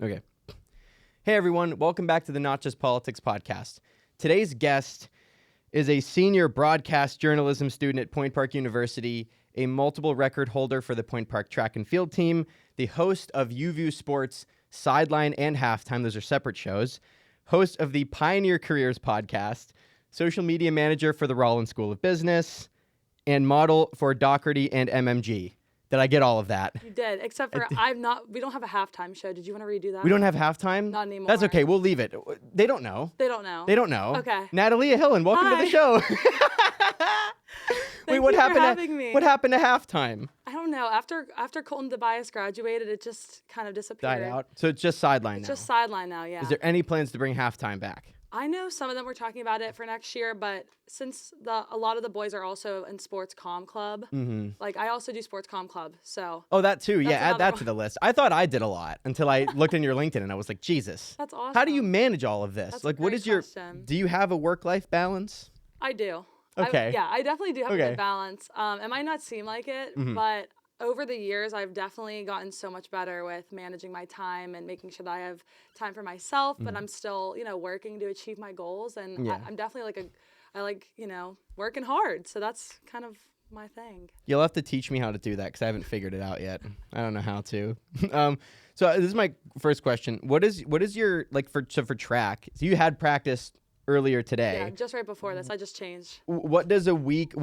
Okay. Hey, everyone. Welcome back to the Not Just Politics podcast. Today's guest is a senior broadcast journalism student at Point Park University, a multiple record holder for the Point Park track and field team, the host of Uview Sports Sideline and Halftime. Those are separate shows. Host of the Pioneer Careers podcast, social media manager for the Rollins School of Business, and model for Docherty and MMG. Did I get all of that? You did, except for we don't have a halftime show. Did you want to redo that? We don't have halftime? Not anymore. That's okay. We'll leave it. They don't know. They don't know. They don't know. Okay. Natalea Hillen, welcome to the show. Wait, what happened? What happened to halftime? I don't know. After Colton Tobias graduated, it just kind of disappeared. Died out. So it's just sideline now. It's just sideline now. Yeah. Is there any plans to bring halftime back? I know some of them were talking about it for next year, but since a lot of the boys are also in sports comm club, like I also do sports comm club, so. Oh, that too. Yeah, add that to the list. I thought I did a lot until I looked in your LinkedIn and I was like, Jesus. That's awesome. How do you manage all of this? That's like, a what great is your? question. Do you have a work-life balance? I do. Okay. I definitely do have a good balance. It might not seem like it, but over the years, I've definitely gotten so much better with managing my time and making sure that I have time for myself, but I'm still, working to achieve my goals. And I'm definitely I like working hard. So that's kind of my thing. You'll have to teach me how to do that because I haven't figured it out yet. I don't know how to. So this is my first question. What is your, for track? So you had practice earlier today. Yeah, just right before this. I just changed. What does a week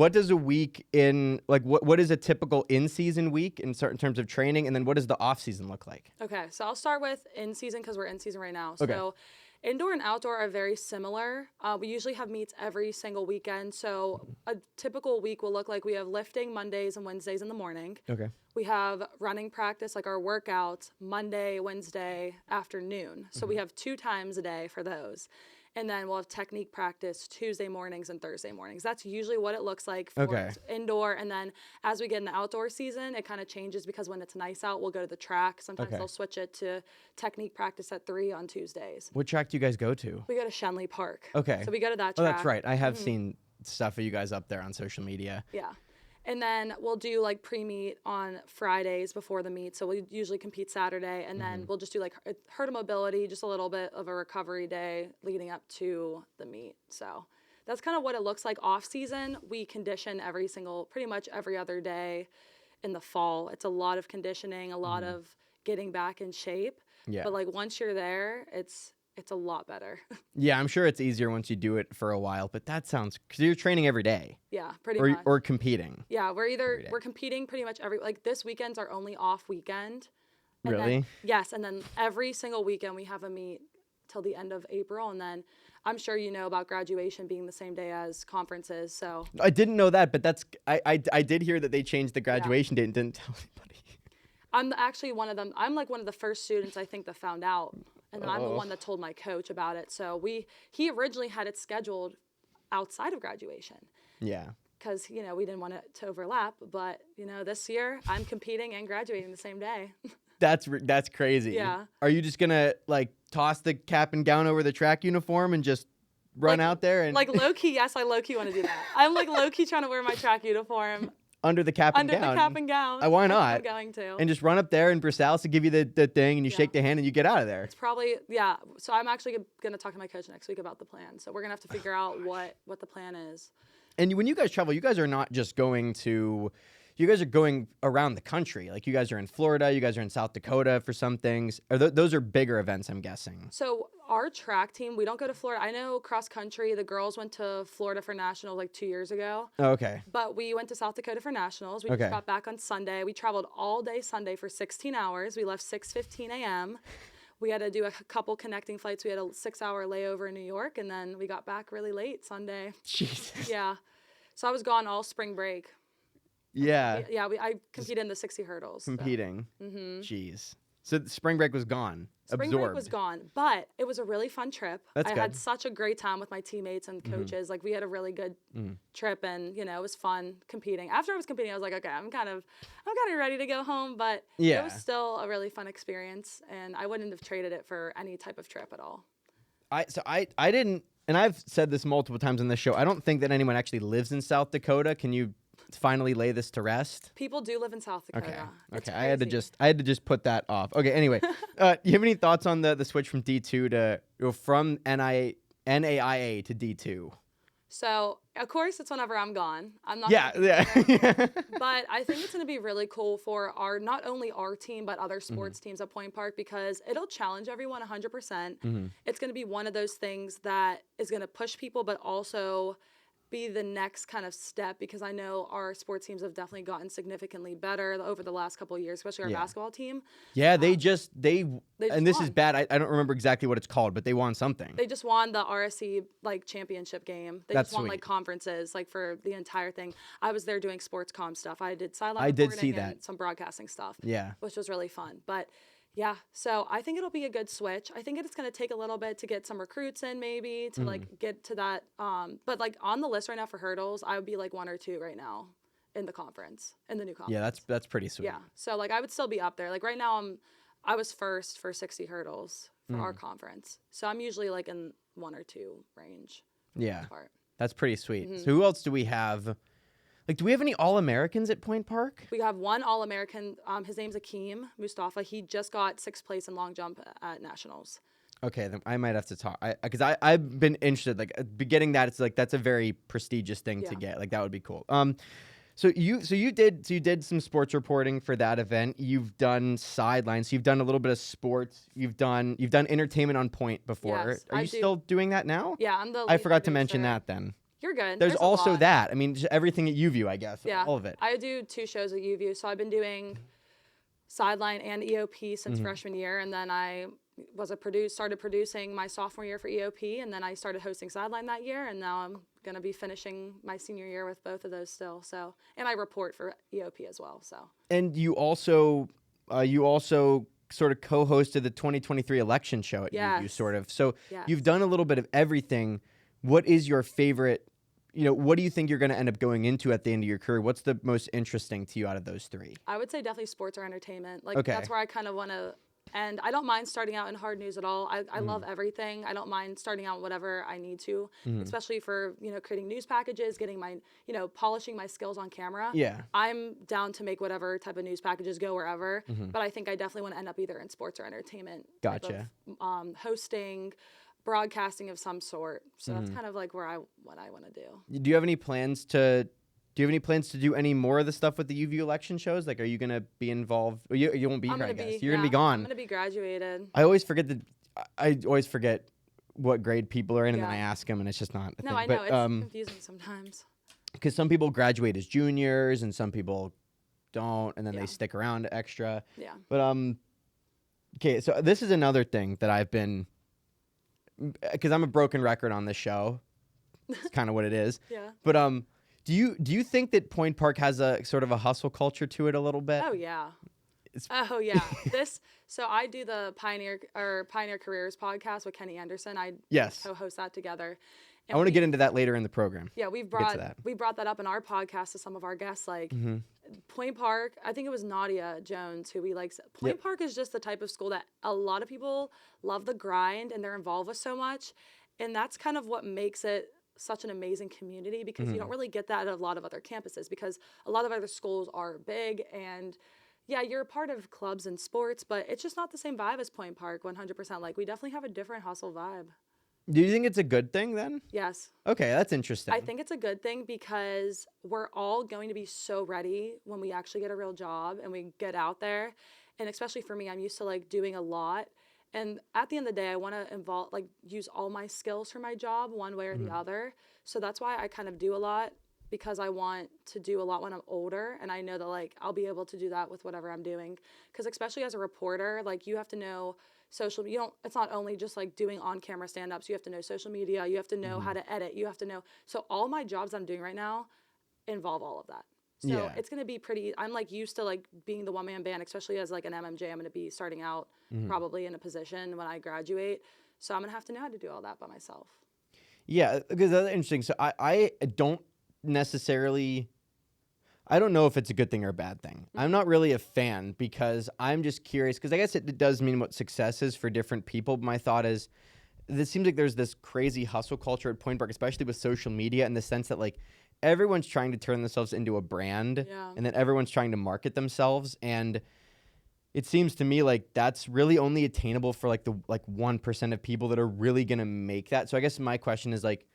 in, what is a typical in-season week in certain terms of training, and then what does the off-season look like? Okay, so I'll start with in-season because we're in-season right now. Okay. So indoor and outdoor are very similar. We usually have meets every single weekend. So a typical week will look like we have lifting Mondays and Wednesdays in the morning. Okay. We have running practice, like our workouts, Monday, Wednesday afternoon. So we have 2 times a day for those. And then we'll have technique practice Tuesday mornings and Thursday mornings. That's usually what it looks like for indoor. And then as we get in the outdoor season, it kind of changes because when it's nice out, we'll go to the track. Sometimes they'll switch it to technique practice at 3 on Tuesdays. What track do you guys go to? We go to Shenley Park. Okay. So we go to that track. Oh, that's right. I have seen stuff of you guys up there on social media. Yeah. And then we'll do pre-meet on Fridays before the meet. So we usually compete Saturday. And then we'll just do herd mobility, just a little bit of a recovery day leading up to the meet. So that's kind of what it looks like off season. We condition pretty much every other day in the fall. It's a lot of conditioning, a lot of getting back in shape. Yeah. But once you're there, it's a lot better. Yeah, I'm sure it's easier once you do it for a while, but that sounds, because you're training every day. Yeah, pretty much. Or competing. Yeah, we're competing pretty much this weekend's our only off weekend. And really? Yes, and then every single weekend we have a meet till the end of April, and then I'm sure you know about graduation being the same day as conferences, so. I didn't know that, but I did hear that they changed the graduation date and didn't tell anybody. I'm actually one of them. I'm one of the first students I think that found out. And then I'm the one that told my coach about it. So he originally had it scheduled outside of graduation. Yeah. Because, we didn't want it to overlap. But, this year I'm competing and graduating the same day. That's crazy. Yeah. Are you just going to toss the cap and gown over the track uniform and just run out there? And low-key, yes, I low-key want to do that. I'm low-key trying to wear my track uniform. Under the cap and gown. Under the cap and gown. Why not? I'm going to. And just run up there and Brisalis to give you the thing and you shake the hand and you get out of there. It's probably, yeah. So I'm actually going to talk to my coach next week about the plan. So we're going to have to figure out what the plan is. And when you guys travel, you guys are not just you guys are going around the country. You guys are in Florida, you guys are in South Dakota for some things. Those are bigger events, I'm guessing. So our track team, we don't go to Florida. I know cross country, the girls went to Florida for nationals 2 years ago. Oh, okay. But we went to South Dakota for nationals. We just got back on Sunday. We traveled all day Sunday for 16 hours. We left 6:15 a.m. We had to do a couple connecting flights. We had a 6-hour layover in New York, and then we got back really late Sunday. Jesus. Yeah. So I was gone all spring break. Yeah. Yeah, I competed in the 60 hurdles. Competing. So. Jeez. So spring break was gone. Spring break was gone, but it was a really fun trip. I had such a great time with my teammates and coaches. We had a really good trip, and it was fun competing. After I was competing, I was like, okay, I'm kind of ready to go home, but it was still a really fun experience, and I wouldn't have traded it for any type of trip at all. I didn't, and I've said this multiple times on this show, I don't think that anyone actually lives in South Dakota. Can you finally lay this to rest? People do live in South Dakota. Okay. It's Okay. I had crazy. to just put that off. Okay. Anyway, you have any thoughts on the switch from D2 to from NAIA to D2? So, of course, it's whenever I'm gone. I'm not Yeah. gonna be Yeah. there. But I think it's going to be really cool for not only our team, but other sports teams at Point Park, because it'll challenge everyone 100%. It's going to be one of those things that is going to push people, but also be the next kind of step, because I know our sports teams have definitely gotten significantly better over the last couple of years, especially our basketball team. Yeah, they and this won. is bad. I don't remember exactly what it's called, but they won something. They just won the RSC like championship game. They That's just won sweet. like conferences like for the entire thing. I was there doing sports comm stuff. I did sideline I did reporting see that. and some broadcasting stuff. Yeah. Which was really fun. But yeah, so I think it'll be a good switch. I think it's going to take a little bit to get some recruits in, maybe to like get to that. But like on the list right now for hurdles, I would be like 1 or 2 right now in the conference, in the new conference. Yeah, that's pretty sweet. Yeah. So like I would still be up there. Like right now I was first for 60 hurdles for our conference. So I'm usually like in 1 or 2 range. Yeah. Part. That's pretty sweet. So who else do we have? Like, do we have any All-Americans at Point Park? We have one All-American. His name's Akeem Mustafa. He just got 6th place in long jump at nationals. Okay, then I might have to talk, because I've been interested. Like, getting that, it's like that's a very prestigious thing to get. Like, that would be cool. So you did some sports reporting for that event. You've done sidelines. So you've done a little bit of sports. You've done entertainment on Point before. Yes, Are you still doing that now? Yeah, I'm the. I forgot to mention that then. You're good. There's also a lot. that. I mean, just everything at Uview, I guess. Yeah, all of it. I do 2 shows at Uview, so I've been doing sideline and EOP since freshman year, and then I started producing my sophomore year for EOP, and then I started hosting sideline that year, and now I'm gonna be finishing my senior year with both of those still. So, and I report for EOP as well. So. And you also sort of co-hosted the 2023 election show at Uview, sort of. So you've done a little bit of everything. What is your favorite? What do you think you're going to end up going into at the end of your career? What's the most interesting to you out of those 3? I would say definitely sports or entertainment. Like that's where I kind of want to. And I don't mind starting out in hard news at all. I love everything. I don't mind starting out whatever I need to, especially for, creating news packages, getting my, polishing my skills on camera. Yeah. I'm down to make whatever type of news packages go wherever. But I think I definitely want to end up either in sports or entertainment. Gotcha. Hosting, broadcasting of some sort. So that's kind of like what I want to do. Do you have any plans to do any more of the stuff with the UView election shows? Like, are you going to be involved? You won't be here, I guess. You're going to be gone. I'm going to be graduated. I always forget what grade people are in, and then I ask them, and it's just not a thing. I know. It's confusing sometimes. Because some people graduate as juniors, and some people don't, and then they stick around extra. Yeah. But, okay, so this is another thing that I've been, because I'm a broken record on this show. It's kind of what it is. Yeah. But, do you think that Point Park has a sort of a hustle culture to it a little bit? Oh yeah. So I do the Pioneer Careers podcast with Kenny Anderson. I co-host that together. And I want to get into that later in the program. Yeah, we brought that up in our podcast to some of our guests. Like Point Park, I think it was Nadia Jones who we like. Point Park is just the type of school that a lot of people love the grind and they're involved with so much, and that's kind of what makes it such an amazing community, because you don't really get that at a lot of other campuses, because a lot of other schools are big and you're a part of clubs and sports, but it's just not the same vibe as Point Park 100%. Like we definitely have a different hustle vibe. Do you think it's a good thing then? Yes. Okay, that's interesting. I think it's a good thing because we're all going to be so ready when we actually get a real job and we get out there. And especially for me, I'm used to like doing a lot. And at the end of the day, I want to use all my skills for my job one way or the other. So that's why I kind of do a lot, because I want to do a lot when I'm older. And I know that like I'll be able to do that with whatever I'm doing. Because especially as a reporter, like you have to know it's not only just like doing on-camera stand-ups. You have to know social media. You have to know how to edit. You have to know. So all my jobs I'm doing right now involve all of that. So it's going to be I'm like used to like being the one-man band, especially as like an MMJ. I'm going to be starting out probably in a position when I graduate. So I'm going to have to know how to do all that by myself. Yeah, because that's interesting. So I don't necessarily, I don't know if it's a good thing or a bad thing. I'm not really a fan, because I'm just curious, because I guess it does mean what success is for different people. But my thought is, this seems like there's this crazy hustle culture at Point Park, especially with social media, in the sense that like everyone's trying to turn themselves into a brand, and then everyone's trying to market themselves, and it seems to me like that's really only attainable for like the 1% of people that are really gonna make that. So I guess my question is like,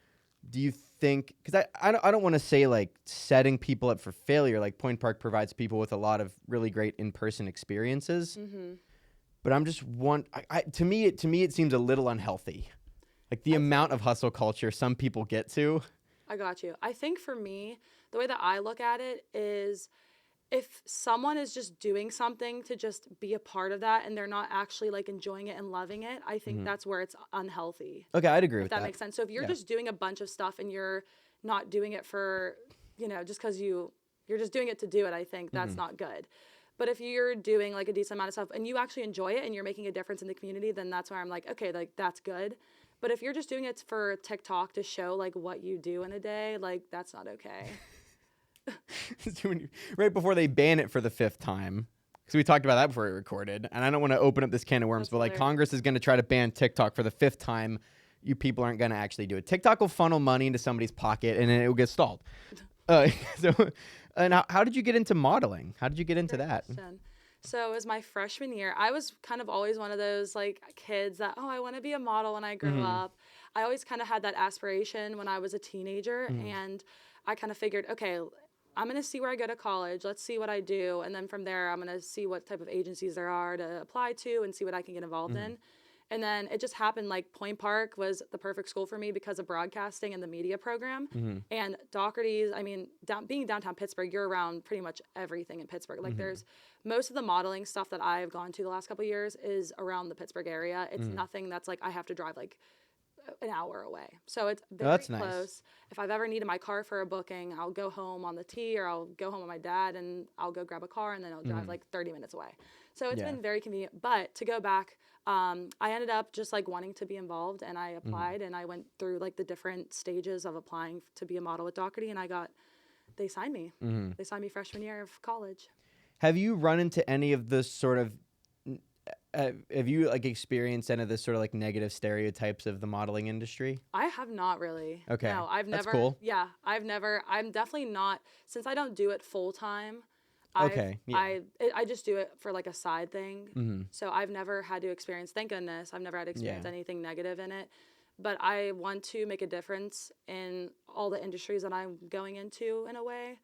do you think, because I don't want to say like setting people up for failure, like Point Park provides people with a lot of really great in-person experiences, but I'm just to me it seems a little unhealthy, like the amount of hustle culture some people get to. I got you. I think for me, the way that I look at it is, if someone is just doing something to just be a part of that and they're not actually like enjoying it and loving it, I think that's where it's unhealthy. Okay, I'd agree with that. If that makes sense. So if you're just doing a bunch of stuff and you're not doing it for, just because you're just doing it to do it, I think that's not good. But if you're doing like a decent amount of stuff and you actually enjoy it and you're making a difference in the community, then that's where I'm like, okay, like that's good. But if you're just doing it for TikTok to show like what you do in a day, like that's not okay. Right before they ban it for the 5th time, because we talked about that before we recorded, and I don't want to open up this can of worms, but like Congress is going to try to ban TikTok for the 5th time. You people aren't going to actually do it. TikTok will funnel money into somebody's pocket, and then it will get stalled. And how did you get into modeling? How did you get into that? So it was my freshman year. I was kind of always one of those like kids that, I want to be a model when I grow up. I always kind of had that aspiration when I was a teenager, and I kind of figured, okay, I'm going to see where I go to college. Let's see what I do. And then from there, I'm going to see what type of agencies there are to apply to and see what I can get involved in. And then it just happened, like Point Park was the perfect school for me because of broadcasting and the media program. And Docherty's, I mean, being downtown Pittsburgh, you're around pretty much everything in Pittsburgh. Like there's most of the modeling stuff that I've gone to the last couple of years is around the Pittsburgh area. It's nothing that's like I have to drive like an hour away. So it's very close. Nice. If I've ever needed my car for a booking, I'll go home on the T, or I'll go home with my dad and I'll go grab a car and then I'll drive like 30 minutes away. So it's been very convenient. But to go back, I ended up just like wanting to be involved, and I applied and I went through like the different stages of applying to be a model with Docherty, and they signed me. They signed me freshman year of college. Have you run into any of the sort of have you like experienced any of the sort of like negative stereotypes of the modeling industry? I have not really. Okay. No, I've never. That's cool. Yeah, I've never. I'm definitely not, since I don't do it full time. Okay. I just do it for like a side thing. So I've never had to experience, thank goodness, I've never had to experience anything negative in it. But I want to make a difference in all the industries that I'm going into in a way.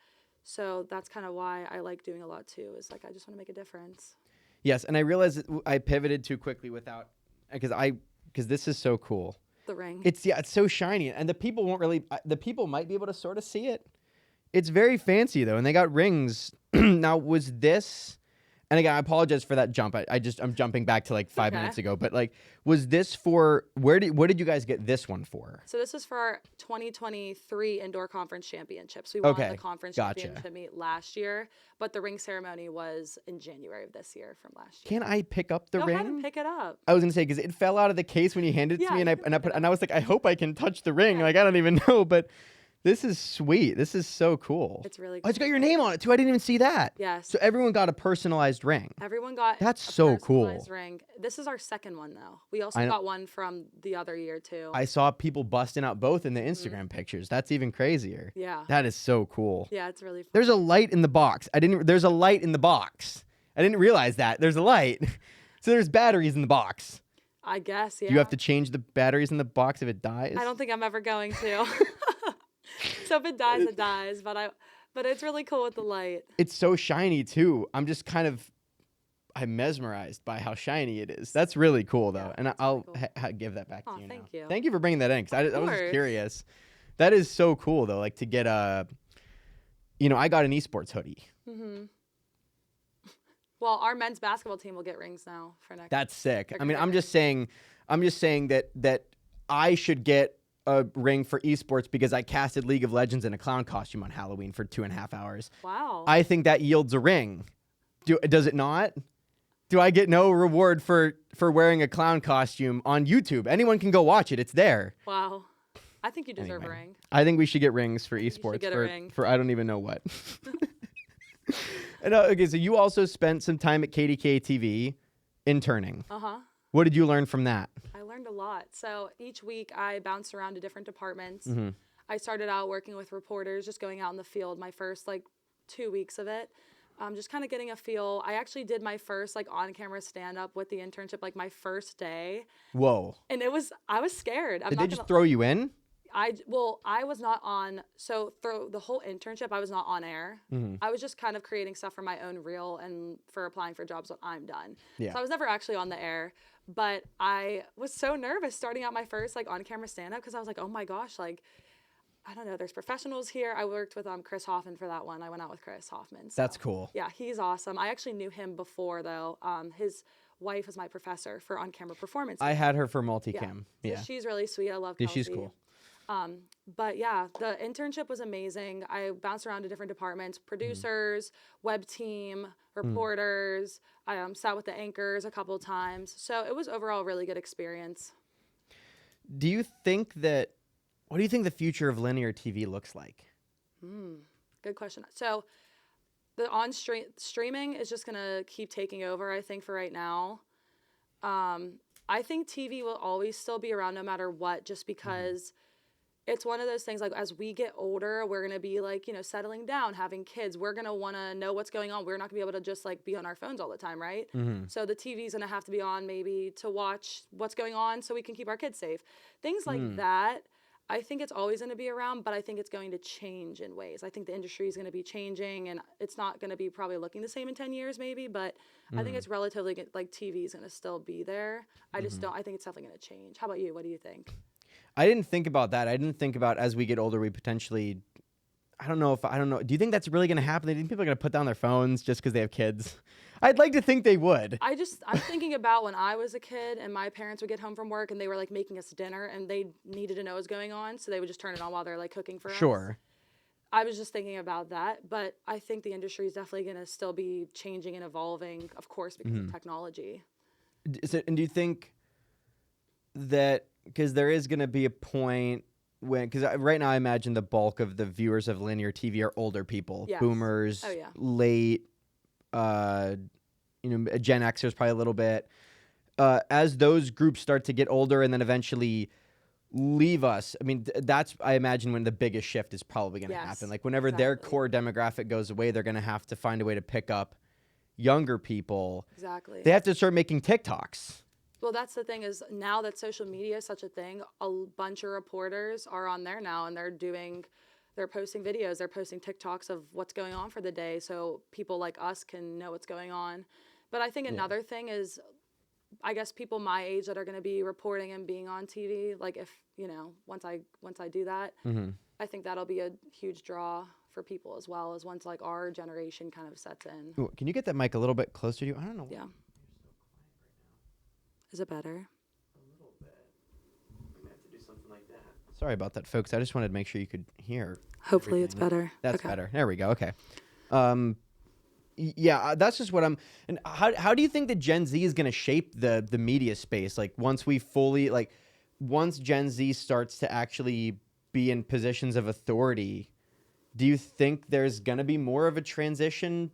So that's kind of why I like doing a lot too, is like I just want to make a difference. Yes, and I realized I pivoted too quickly because this is so cool. The ring. It's so shiny, and the people might be able to sort of see it. It's very fancy though, and they got rings. Now, was this, and again, I apologize for that jump. I'm jumping back to like 5 minutes ago, but like, was this for, what did you guys get this one for? So this is for our 2023 Indoor Conference Championships. We won the conference championship meet last year, but the ring ceremony was in January of this year from last year. Can I pick up the ring? Go ahead and pick it up. I was gonna say, because it fell out of the case when you handed it to me, and I was like, I hope I can touch the ring. Like, I don't even know, but this is sweet. This is so cool. It's really Oh, cool. it's got your name on it too. I didn't even see that. Yes. So everyone got a personalized ring. Everyone got a personalized ring. This is our second one though. We also got one from the other year too. I saw people busting out both in the Instagram pictures. That's even crazier. Yeah. That is so cool. Yeah, it's really fun. There's a light in the box. There's a light in the box. I didn't realize that. There's a light. So there's batteries in the box. I guess, yeah. Do you have to change the batteries in the box if it dies? I don't think I'm ever going to. So if it dies, it dies. But it's really cool with the light. It's so shiny too. I'm mesmerized by how shiny it is. That's really cool though. And I'll give that back to you now. Thank you. Thank you for bringing that in, because I was just curious. That is so cool though. Like to get I got an esports hoodie. Well, our men's basketball team will get rings now for next. That's sick. I mean, I'm just saying that I should get a ring for esports because I casted League of Legends in a clown costume on Halloween for 2.5 hours. Wow. I think that yields a ring. Does it not? Do I get no reward for wearing a clown costume on YouTube? Anyone can go watch it. It's there. Wow. I think you deserve a ring. I think we should get rings for esports for I don't even know what. And, okay, so you also spent some time at KDKA-TV interning. Uh-huh. What did you learn from that? I learned a lot. So each week I bounced around to different departments. I started out working with reporters, just going out in the field my first like 2 weeks of it. Just kind of getting a feel. I actually did my first like on-camera stand-up with the internship like my first day. Whoa. And I was scared. Did they just throw you in? I was not on, so through the whole internship, I was not on air. I was just kind of creating stuff for my own reel and for applying for jobs when I'm done. Yeah. So I was never actually on the air, but I was so nervous starting out my first like on-camera stand-up because I was like, oh my gosh, like, I don't know, there's professionals here. I worked with Chris Hoffman for that one. I went out with Chris Hoffman. So. That's cool. Yeah, he's awesome. I actually knew him before though. His wife was my professor for on-camera performance. I had her for multicam. Yeah. So she's really sweet. I love Kelsey. She's cool. But yeah, the internship was amazing. I bounced around to different departments, producers, web team, reporters. I sat with the anchors a couple of times. So it was overall a really good experience. What do you think the future of linear TV looks like? Good question. So the streaming is just going to keep taking over, I think, for right now. I think TV will always still be around no matter what, just because it's one of those things, like, as we get older, we're going to be, like, you know, settling down, having kids. We're going to want to know what's going on. We're not going to be able to just, like, be on our phones all the time, right? So the TV's going to have to be on maybe to watch what's going on so we can keep our kids safe. Things like that, I think it's always going to be around, but I think it's going to change in ways. I think the industry is going to be changing, and it's not going to be probably looking the same in 10 years maybe, but I think it's relatively, like, TV is going to still be there. I just don't, I think it's definitely going to change. How about you? What do you think? I didn't think about that. I didn't think about as we get older, we potentially, I don't know. Do you think that's really going to happen? Do you think people are going to put down their phones just because they have kids? I'd like to think they would. I'm thinking about when I was a kid and my parents would get home from work and they were like making us dinner and they needed to know what was going on. So they would just turn it on while they're like cooking for us. Sure. I was just thinking about that, but I think the industry is definitely going to still be changing and evolving, of course, because of technology. And do you think that, because there is going to be a point when, because right now I imagine the bulk of the viewers of linear TV are older people, boomers, late, Gen Xers probably a little bit. As those groups start to get older and then eventually leave us, I mean, that's, I imagine, when the biggest shift is probably going to happen. Like whenever their core demographic goes away, they're going to have to find a way to pick up younger people. Exactly. They have to start making TikToks. Well, that's the thing, is now that social media is such a thing, a bunch of reporters are on there now and they're posting videos, they're posting TikToks of what's going on for the day so people like us can know what's going on. But I think another thing is, I guess people my age that are going to be reporting and being on TV, like if, once I do that, I think that'll be a huge draw for people as well, as once like our generation kind of sets in. Ooh, can you get that mic a little bit closer to you? I don't know. Yeah. Is it better? A little bit. I'm going to have to do something like that. Sorry about that, folks. I just wanted to make sure you could hear. Hopefully everything. it's better. That's better. There we go. Okay. Yeah, that's just what I'm. And how do you think that Gen Z is going to shape the media space? Like once Gen Z starts to actually be in positions of authority, do you think there's going to be more of a transition?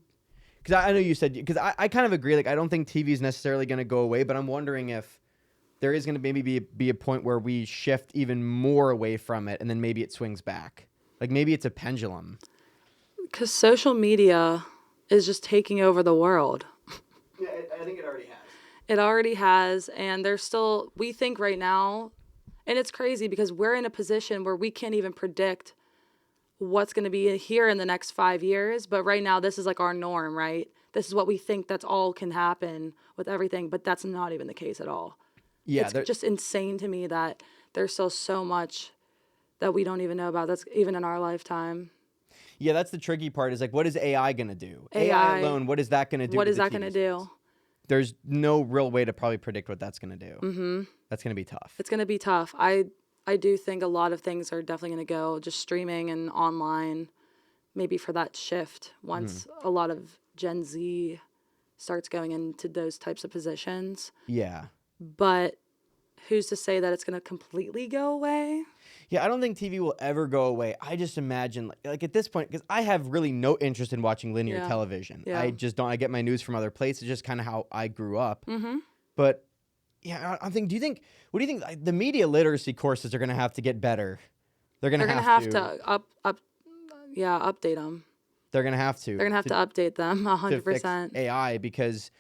Because I know you said, because I kind of agree. Like I don't think TV is necessarily going to go away, but I'm wondering if there is going to maybe be a point where we shift even more away from it, and then maybe it swings back. Like maybe it's a pendulum. Because social media is just taking over the world. Yeah, I think it already has. It already has, and we think right now, and it's crazy because we're in a position where we can't even predict what's going to be here in the next 5 years. But right now, this is like our norm, right? This is what we think that's all can happen with everything, but that's not even the case at all. Yeah, it's just insane to me that there's still so much that we don't even know about. That's even in our lifetime. Yeah, that's the tricky part, is like, what is AI going to do? AI alone, what is that going to do? What is that going to do? There's no real way to probably predict what that's going to do. That's going to be tough. It's going to be tough. I do think a lot of things are definitely going to go just streaming and online, maybe for that shift once a lot of Gen Z starts going into those types of positions. Yeah. But who's to say that it's going to completely go away? Yeah, I don't think TV will ever go away. I just imagine, like at this point, because I have really no interest in watching linear television. Yeah. I just don't. I get my news from other places. It's just kind of how I grew up. But yeah, I'm thinking, what do you think the media literacy courses are going to have to get better They're gonna have to update them. They're gonna have to. They're gonna have to update them 100%. AI because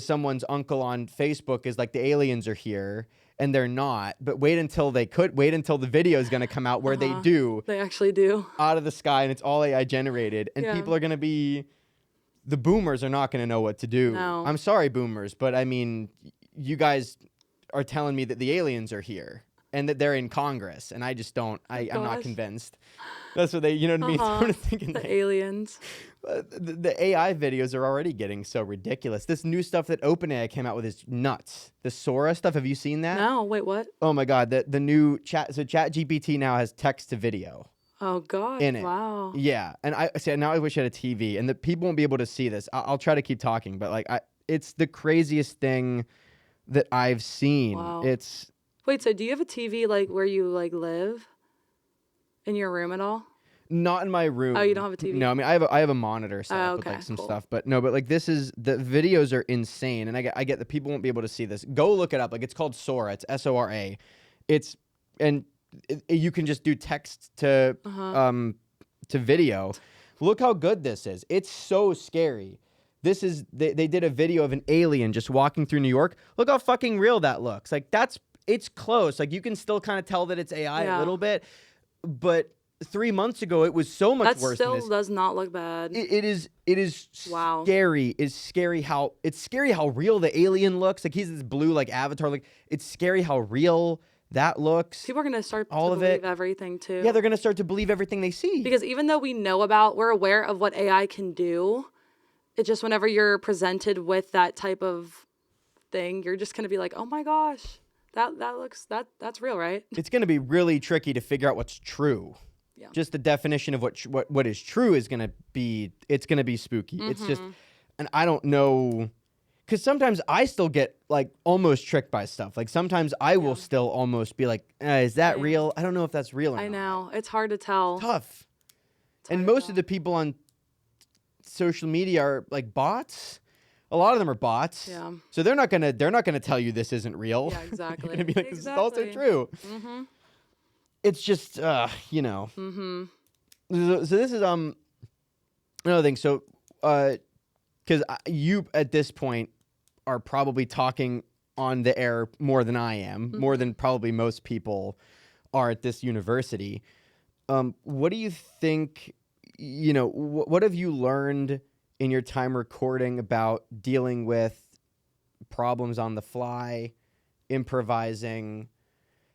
someone's uncle on Facebook is like, the aliens are here, and they're not. But wait until the video is gonna come out where they do. They actually do. Out of the sky, and it's all AI generated, and people are gonna be. The boomers are not gonna know what to do. No. I'm sorry, boomers, but I mean, you guys are telling me that the aliens are here and that they're in Congress, and I just don't. I'm not convinced. That's what they. You know what I mean? So I'm thinking the aliens. The AI videos are already getting so ridiculous. This new stuff that OpenAI came out with is nuts. The Sora stuff. Have you seen that? No. Wait, what? Oh my God. The new chat. So ChatGPT now has text to video. Oh God! In it. Wow. Yeah, and I say now I wish I had a TV, and the people won't be able to see this. I'll try to keep talking, but it's the craziest thing that I've seen. Wow. Wait, so do you have a TV like where you like live? In your room at all? Not in my room. Oh, you don't have a TV? No, I mean I have a monitor set up with like some stuff, but no, but like the videos are insane, and I get that people won't be able to see this. Go look it up. Like it's called Sora. It's Sora. You can just do text to video. Look how good this is. It's so scary. This is they did a video of an alien just walking through New York. Look how fucking real that looks. Like it's close. Like you can still kind of tell that it's AI a little bit, but 3 months ago it was so much worse than this. That still does not look bad. It is wow. Scary. It's scary how real the alien looks. Like he's this blue like avatar. Like it's scary how real that looks. People are going to start to believe everything too. Yeah, they're going to start to believe everything they see. Because even though we're aware of what AI can do, it's just whenever you're presented with that type of thing, you're just going to be like, oh my gosh, that's real, right? It's going to be really tricky to figure out what's true. Yeah. Just the definition of what is true is going to be, it's going to be spooky. Mm-hmm. It's just, and I don't know. Because sometimes I still get, like, almost tricked by stuff. Like, sometimes I will still almost be like, is that real? I don't know if that's real or not. I know. It's hard to tell. Tough. And most of the people on social media are, like, bots. A lot of them are bots. Yeah. So they're not gonna tell you this isn't real. Yeah, exactly. They're gonna be like, this is also true. Mm-hmm. It's just, you know. Mm-hmm. So this is, another thing. So, because you, at this point, are probably talking on the air more than I am, more than probably most people are at this university. What do you think, what have you learned in your time recording about dealing with problems on the fly, improvising?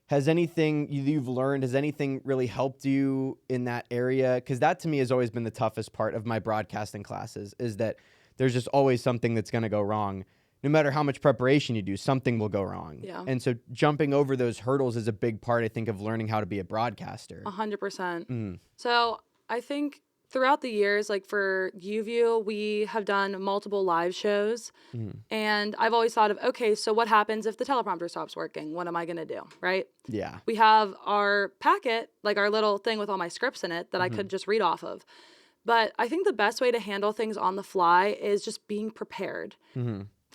Has anything you've learned, has anything really helped you in that area? Because that to me has always been the toughest part of my broadcasting classes, is that there's just always something that's going to go wrong. No matter how much preparation you do, something will go wrong. Yeah. And so jumping over those hurdles is a big part, I think, of learning how to be a broadcaster. 100%. So I think throughout the years, like for Uview, we have done multiple live shows. And I've always thought of, okay, so what happens if the teleprompter stops working? What am I going to do, right? Yeah. We have our packet, like our little thing with all my scripts in it that I could just read off of. But I think the best way to handle things on the fly is just being prepared.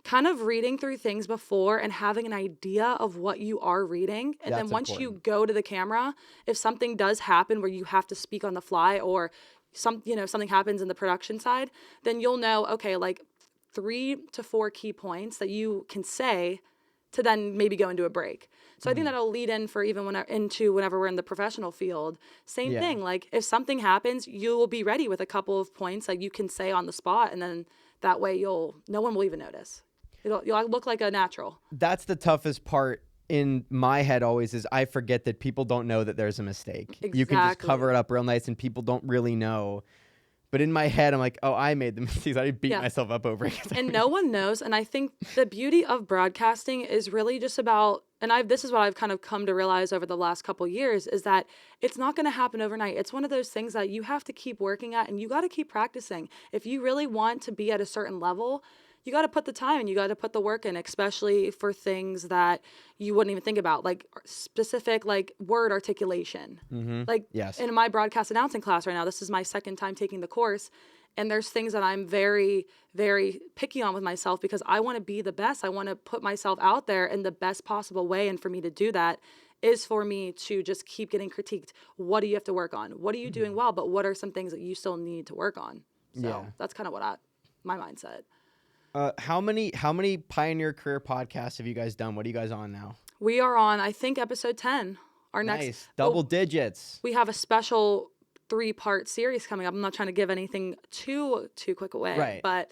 Kind of reading through things before and having an idea of what you are reading. And then once you go to the camera, if something does happen where you have to speak on the fly or something happens in the production side, then you'll know, okay, like 3 to 4 key points that you can say to then maybe go into a break. So I think that'll lead in for even whenever we're in the professional field. Same thing. Like if something happens, you will be ready with a couple of points that you can say on the spot, and then that way no one will even notice. You'll look like a natural. That's the toughest part in my head always, is I forget that people don't know that there's a mistake. Exactly. You can just cover it up real nice and people don't really know. But in my head, I'm like, oh, I made the mistakes. I beat myself up over it. And no one knows. And I think the beauty of broadcasting is really just about, and this is what I've kind of come to realize over the last couple of years, is that it's not going to happen overnight. It's one of those things that you have to keep working at, and you got to keep practicing. If you really want to be at a certain level, you got to put the time and you got to put the work in, especially for things that you wouldn't even think about, like specific like word articulation. Like in my broadcast announcing class right now, this is my second time taking the course. And there's things that I'm very, very picky on with myself because I want to be the best. I want to put myself out there in the best possible way. And for me to do that, is for me to just keep getting critiqued. What do you have to work on? What are you doing well? But what are some things that you still need to work on? So that's kind of my mindset. How many Pioneer Career podcasts have you guys done? What are you guys on now? We are on, I think, episode 10. Our Nice. Double digits. We have a special 3-part series coming up. I'm not trying to give anything too quick away. Right. But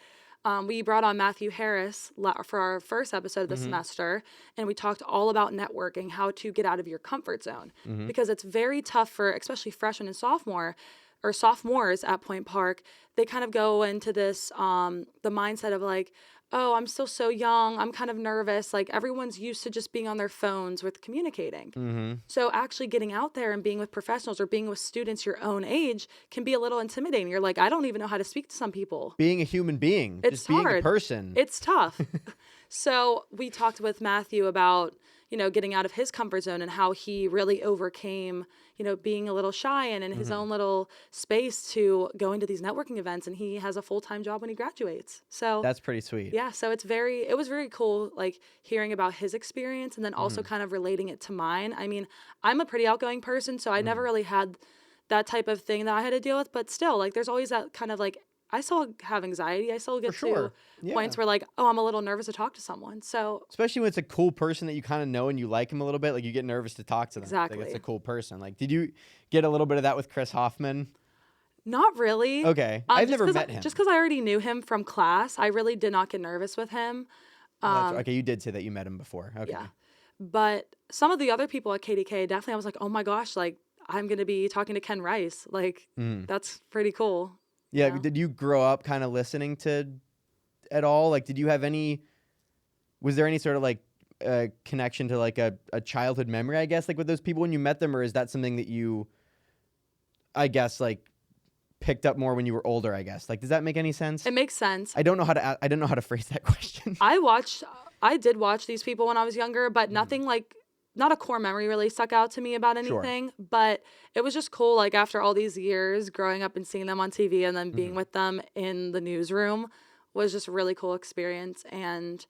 we brought on Matthew Harris for our first episode of the semester, and we talked all about networking, how to get out of your comfort zone. Because it's very tough for especially freshmen and sophomores at Point Park. They kind of go into this, the mindset of like, oh, I'm still so young. I'm kind of nervous. Like everyone's used to just being on their phones with communicating. So actually getting out there and being with professionals or being with students your own age can be a little intimidating. You're like, I don't even know how to speak to some people. Being a human being, It's just being hard. a person. It's tough. So we talked with Matthew about, getting out of his comfort zone and how he really overcame, being a little shy and in his own little space to go into these networking events. And he has a full-time job when he graduates. So that's pretty sweet. Yeah. So it was very cool, like hearing about his experience and then also kind of relating it to mine. I mean, I'm a pretty outgoing person, so I never really had that type of thing that I had to deal with, but still, like, there's always that kind of like, I still have anxiety. I still get to points where like, oh, I'm a little nervous to talk to someone. So especially when it's a cool person that you kind of know and you like him a little bit, like you get nervous to talk to them. Exactly. Like it's a cool person. Like, did you get a little bit of that with Chris Hoffman? Not really. Okay. I've never met him. Just because I already knew him from class, I really did not get nervous with him. Okay, you did say that you met him before. Okay. Yeah. But some of the other people at KDK, definitely I was like, oh my gosh, like I'm going to be talking to Ken Rice. Like that's pretty cool. Yeah. Did you grow up kind of listening to at all? Like, was there any sort of like connection to like a childhood memory, I guess, like with those people when you met them, or is that something that you, I guess, like picked up more when you were older, I guess? Like, does that make any sense? It makes sense. I don't know how to phrase that question. I did watch these people when I was younger, but nothing like, not a core memory really stuck out to me about anything, but it was just cool. Like after all these years growing up and seeing them on TV and then being with them in the newsroom was just a really cool experience. And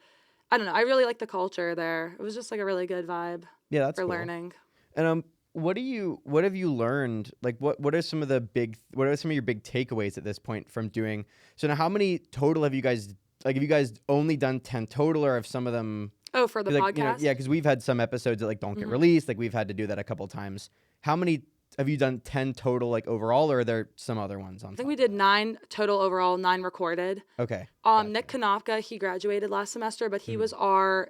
I don't know, I really like the culture there. It was just like a really good vibe That's for cool. learning. And what have you learned? Like what are some of your big takeaways at this point from doing? So now how many total have you guys only done 10 total, or have some of them? Oh, for the podcast? Because we've had some episodes that like don't get released. Like we've had to do that a couple times. How many have you done 10 total like overall, or are there some other ones on top? I think we did 9 total overall, 9 recorded. Okay. Gotcha. Nick Konopka, he graduated last semester, but he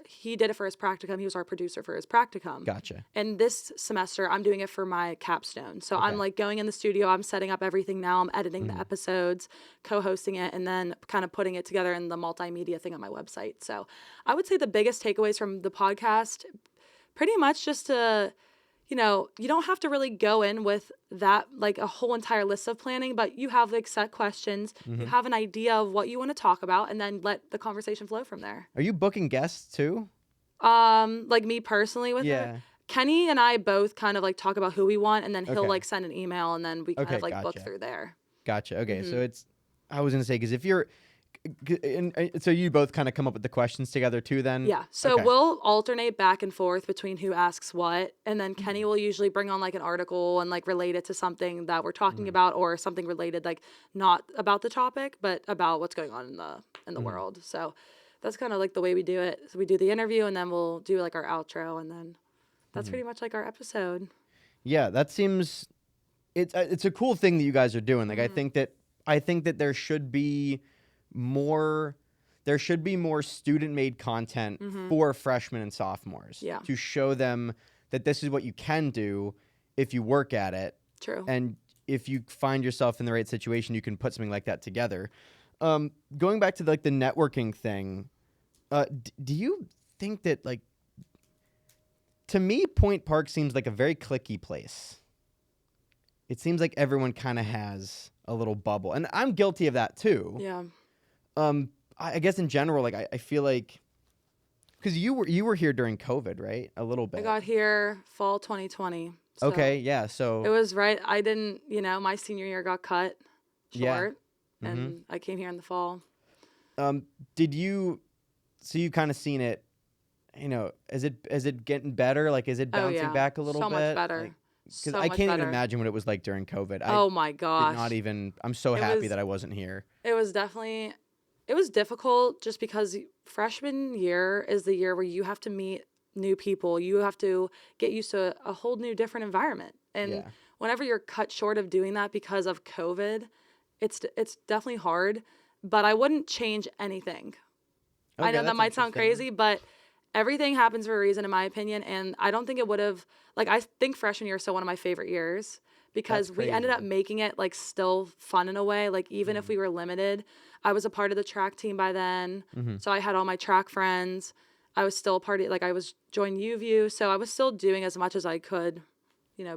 he did it for his practicum. He was our producer for his practicum. Gotcha. And this semester, I'm doing it for my capstone. So I'm like going in the studio, I'm setting up everything now. I'm editing the episodes, co-hosting it, and then kind of putting it together in the multimedia thing on my website. So I would say the biggest takeaways from the podcast, pretty much just to, you don't have to really go in with that, like a whole entire list of planning, but you have like set questions, you have an idea of what you want to talk about, and then let the conversation flow from there. Are you booking guests too? Like me personally with it? Kenny and I both kind of like talk about who we want, and then he'll like send an email, and then we kind of like book through there. Gotcha. Okay. So I was going to say, because if you're, so you both kind of come up with the questions together too then? Yeah. So we'll alternate back and forth between who asks what. And then Kenny will usually bring on like an article and like relate it to something that we're talking about, or something related, like not about the topic, but about what's going on in the world. So that's kind of like the way we do it. So we do the interview, and then we'll do like our outro, and then that's pretty much like our episode. Yeah, that seems, it's a cool thing that you guys are doing. Like I think that there should be more student-made content for freshmen and sophomores to show them that this is what you can do if you work at it. True. And if you find yourself in the right situation, you can put something like that together. Going back to like the networking thing, do you think that, like, to me, Point Park seems like a very cliquey place. It seems like everyone kind of has a little bubble, and I'm guilty of that too. Yeah. I guess in general, like I feel like, because you were here during COVID, right? A little bit. I got here fall 2020. So okay, yeah. So it was right. I didn't, my senior year got cut short, and I came here in the fall. So you kind of seen it is it getting better? Like, is it Oh bouncing yeah, back a little so bit? much better. Like, because So I much can't even better. imagine what it was like during COVID. Oh my Did gosh. not even. I'm so It happy was that I wasn't here. it was definitely it was difficult just because freshman year is the year where you have to meet new people. You have to get used to a whole new different environment. And Yeah. whenever you're cut short of doing that because of COVID, it's definitely hard, but I wouldn't change anything. I Okay, know that that's might sound interesting. crazy, but everything happens for a reason, in my opinion. And I don't think it would have, like, I think freshman year is still one of my favorite years because That's we ended up crazy. making it, like, still fun in a way. Like, even if Mhm. we were limited, I was a part of the track team by then. Mhm. So I had all my track friends. I was still a part of, like, I was joined Uview. So I was still doing as much as I could,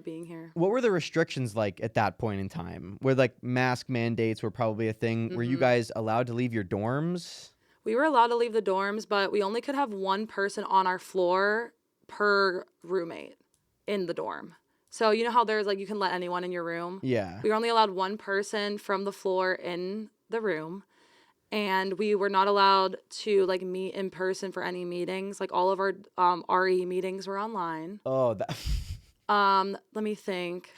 being here. What were the restrictions like at that point in time? Where like mask mandates were probably a thing. Were you hmm guys allowed to leave your dorms? We were allowed to leave the dorms, but we only could have one person on our floor per roommate in the dorm. So you know how there's like you can let anyone in your room? Yeah. We were only allowed one person from the floor in the room, and we were not allowed to like meet in person for any meetings. Like all of our RE meetings were online. Oh, that. Let me think.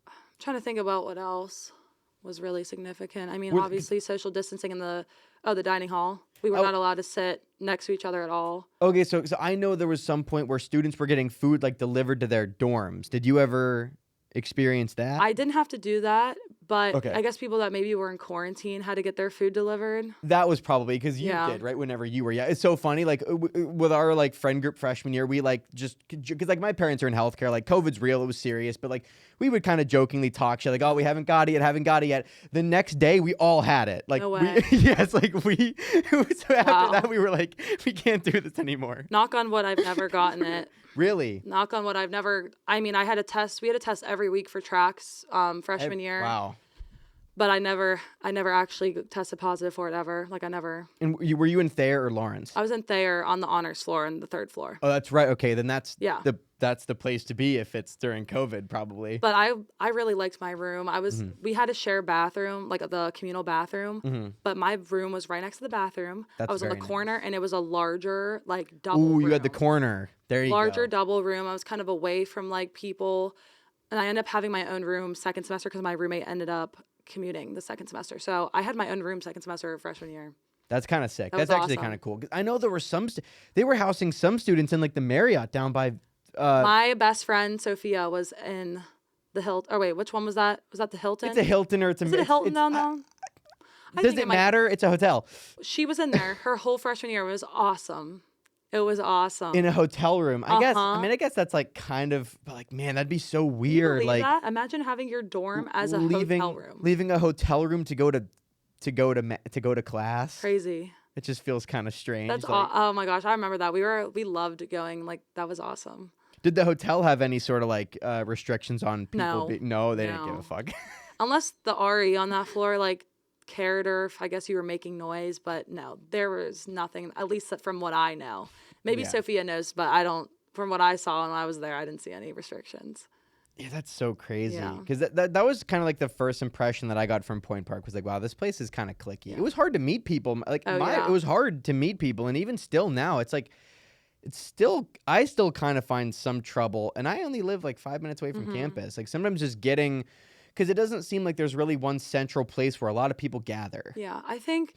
I'm trying to think about what else was really significant. I mean, Were- obviously social distancing in the dining hall. We were Oh. not allowed to sit next to each other at all. Okay, so I know there was some point where students were getting food like delivered to their dorms. Did you ever experience that? I didn't have to do that, but Okay. I guess people that maybe were in quarantine had to get their food delivered. That was probably because you Yeah. did, right? Whenever you were, yeah. It's so funny. Like with our like friend group freshman year, we like just because like my parents are in healthcare. Like COVID's real, it was serious, but like we would kind of jokingly talk shit like, "Oh, we haven't got it yet." The next day, we all had it. Like No way. yes, like we. So after Wow. that, we were like, we can't do this anymore. Knock on wood, I've never gotten it. Really? Knock on wood, I've never. I mean, I had a test. We had a test every week for tracks freshman year. Wow. But I never actually tested positive for it ever. Like I never. And were you in Thayer or Lawrence? I was in Thayer on the honors floor on the third floor. Oh, that's right. Okay, then that's Yeah. that's the place to be if it's during COVID, probably. But I really liked my room. We had a share bathroom, like the communal bathroom, but my room was right next to the bathroom. That's I was on the very corner, nice. and it was a larger, like double Ooh, room. you had the corner. There you Larger go. double room. I was kind of away from like people, and I ended up having my own room second semester because my roommate ended up commuting the second semester. So I had my own room second semester of freshman year. That's kind of sick. That That's was actually awesome. kind of cool. 'Cause I know there were they were housing some students in like the Marriott down by. My best friend Sophia was in the Hilton. Oh wait, which one was that? Was that the Hilton? It's a Hilton or it's a. Is it a Hilton down there? I Does think it might- matter? It's a hotel. She was in there. Her whole freshman year was awesome. It was awesome. In a hotel room. I guess. I Uh-huh. mean, I guess that's like kind of but like, man, that'd be so Can you weird. believe Like that? Imagine having your dorm as a hotel room. leaving a hotel room to go to class. Crazy. It just feels kind of strange. That's like, oh my gosh, I remember that. We loved going. Like that was awesome. Did the hotel have any sort of like restrictions on people? No. No, they didn't give No. a fuck. Unless the RE on that floor like cared, or if I guess you were making noise, but no, there was nothing. At least from what I know. Maybe Yeah. Sophia knows, but I don't. From what I saw when I was there, I didn't see any restrictions. Yeah, that's so crazy. Yeah. Because that was kind of like the first impression that I got from Point Park was like, wow, this place is kind of cliquey. Yeah. It was hard to meet people. Like Oh, yeah. it was hard to meet people, and even still now, it's like I still kind of find some trouble, and I only live like 5 minutes away from Mm-hmm. campus. Like sometimes just getting, because it doesn't seem like there's really one central place where a lot of people gather. Yeah, I think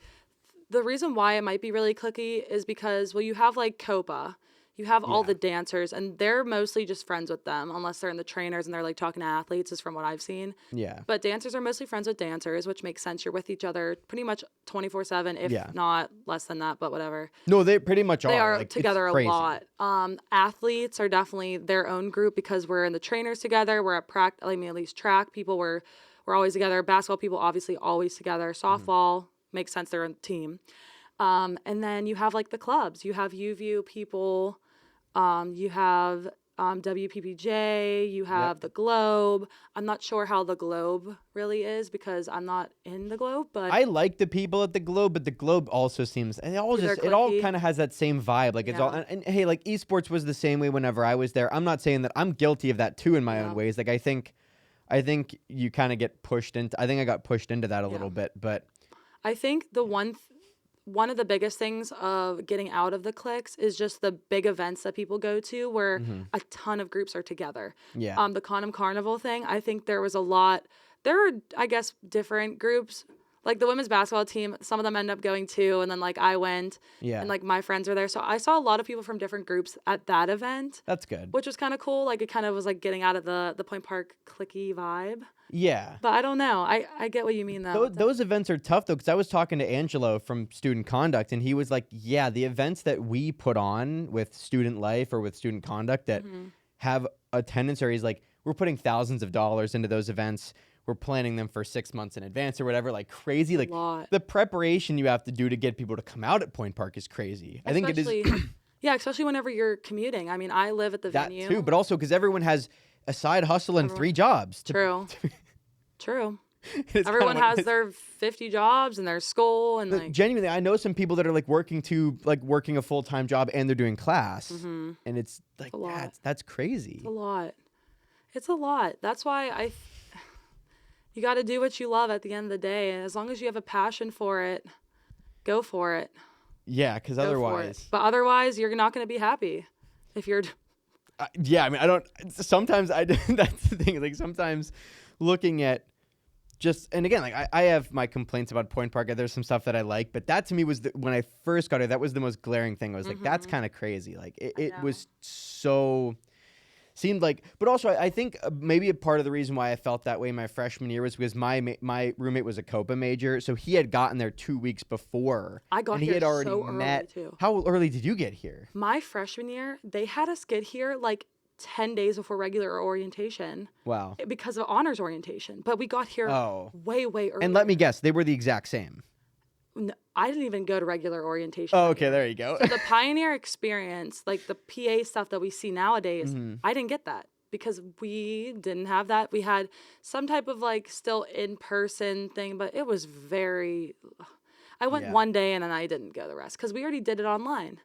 the reason why it might be really cliquey is because, well, you have like Copa, you have all Yeah. the dancers, and they're mostly just friends with them, unless they're in the trainers and they're like talking to athletes, is from what I've seen. Yeah. But dancers are mostly friends with dancers, which makes sense. You're with each other pretty much 24/7, if Yeah. not less than that, but whatever. No, they pretty much They are Like, it's together a crazy. lot. Athletes are definitely their own group because we're in the trainers together. We're at practice. I mean, at least track people. We're always together. Basketball people obviously always together. Softball makes sense. They're a team. And then you have like the clubs. You have Uview people. You have WPPJ. You have the Globe. I'm not sure how the Globe really is because I'm not in the Globe. But I like the people at the Globe, but the Globe also seems it all They're kind cliquey. of has that same vibe. Like it's all Yeah. and hey, like esports was the same way whenever I was there. I'm not saying that I'm guilty of that too in my Yeah. own ways. Like I think you kind of get pushed into. I think I got pushed into that a Yeah. little bit, but I think the one one of the biggest things of getting out of the cliques is just the big events that people go to where a ton of groups are together. Yeah. The Condom Carnival thing, I think there were, I guess, different groups. Like the women's basketball team, some of them end up going too, and then like I went, and like my friends were there. So I saw a lot of people from different groups at that event. That's good. Which was kind of cool. Like it kind of was like getting out of the Point Park cliquey vibe. Yeah. But I don't know. I get what you mean though. Those events are tough though, because I was talking to Angelo from Student Conduct, and he was like, yeah, the events that we put on with Student Life or with Student Conduct that have attendance, or he's like, we're putting thousands of dollars into those events. We're planning them for 6 months in advance or whatever, like crazy. Like the preparation you have to do to get people to come out at Point Park is crazy. I think it is. Yeah, especially whenever you're commuting. I mean, I live at the venue. That too, but also because everyone has a side hustle and 3 jobs. True. Everyone has their 50 jobs and their school and like. Genuinely, I know some people that are like working a full-time job and they're doing class, and it's like that's crazy. It's a lot. That's why you got to do what you love at the end of the day. And as long as you have a passion for it, go for it. Yeah, because otherwise. But otherwise, you're not going to be happy if you're. Yeah, I mean, I don't. Sometimes that's the thing. Like sometimes looking at and again, like I have my complaints about Point Park. There's some stuff that I like, but that to me was when I first got it, that was the most glaring thing. I was like, that's kind of crazy. Like it was so. Seemed like, but also I think maybe a part of the reason why I felt that way my freshman year was because my roommate was a COPA major, so he had gotten there 2 weeks before. I got and he here had already so met. Early too. How early did you get here? My freshman year, they had us get here like 10 days before regular orientation. Wow. Because of honors orientation, but we got here way early. And let me guess, they were the exact same. No, I didn't even go to regular orientation. Oh, okay, there you go. So the Pioneer experience, like the PA stuff that we see nowadays, I didn't get that. Because we didn't have that. We had some type of like still in-person thing, but it was I went one day and then I didn't go the rest because we already did it online.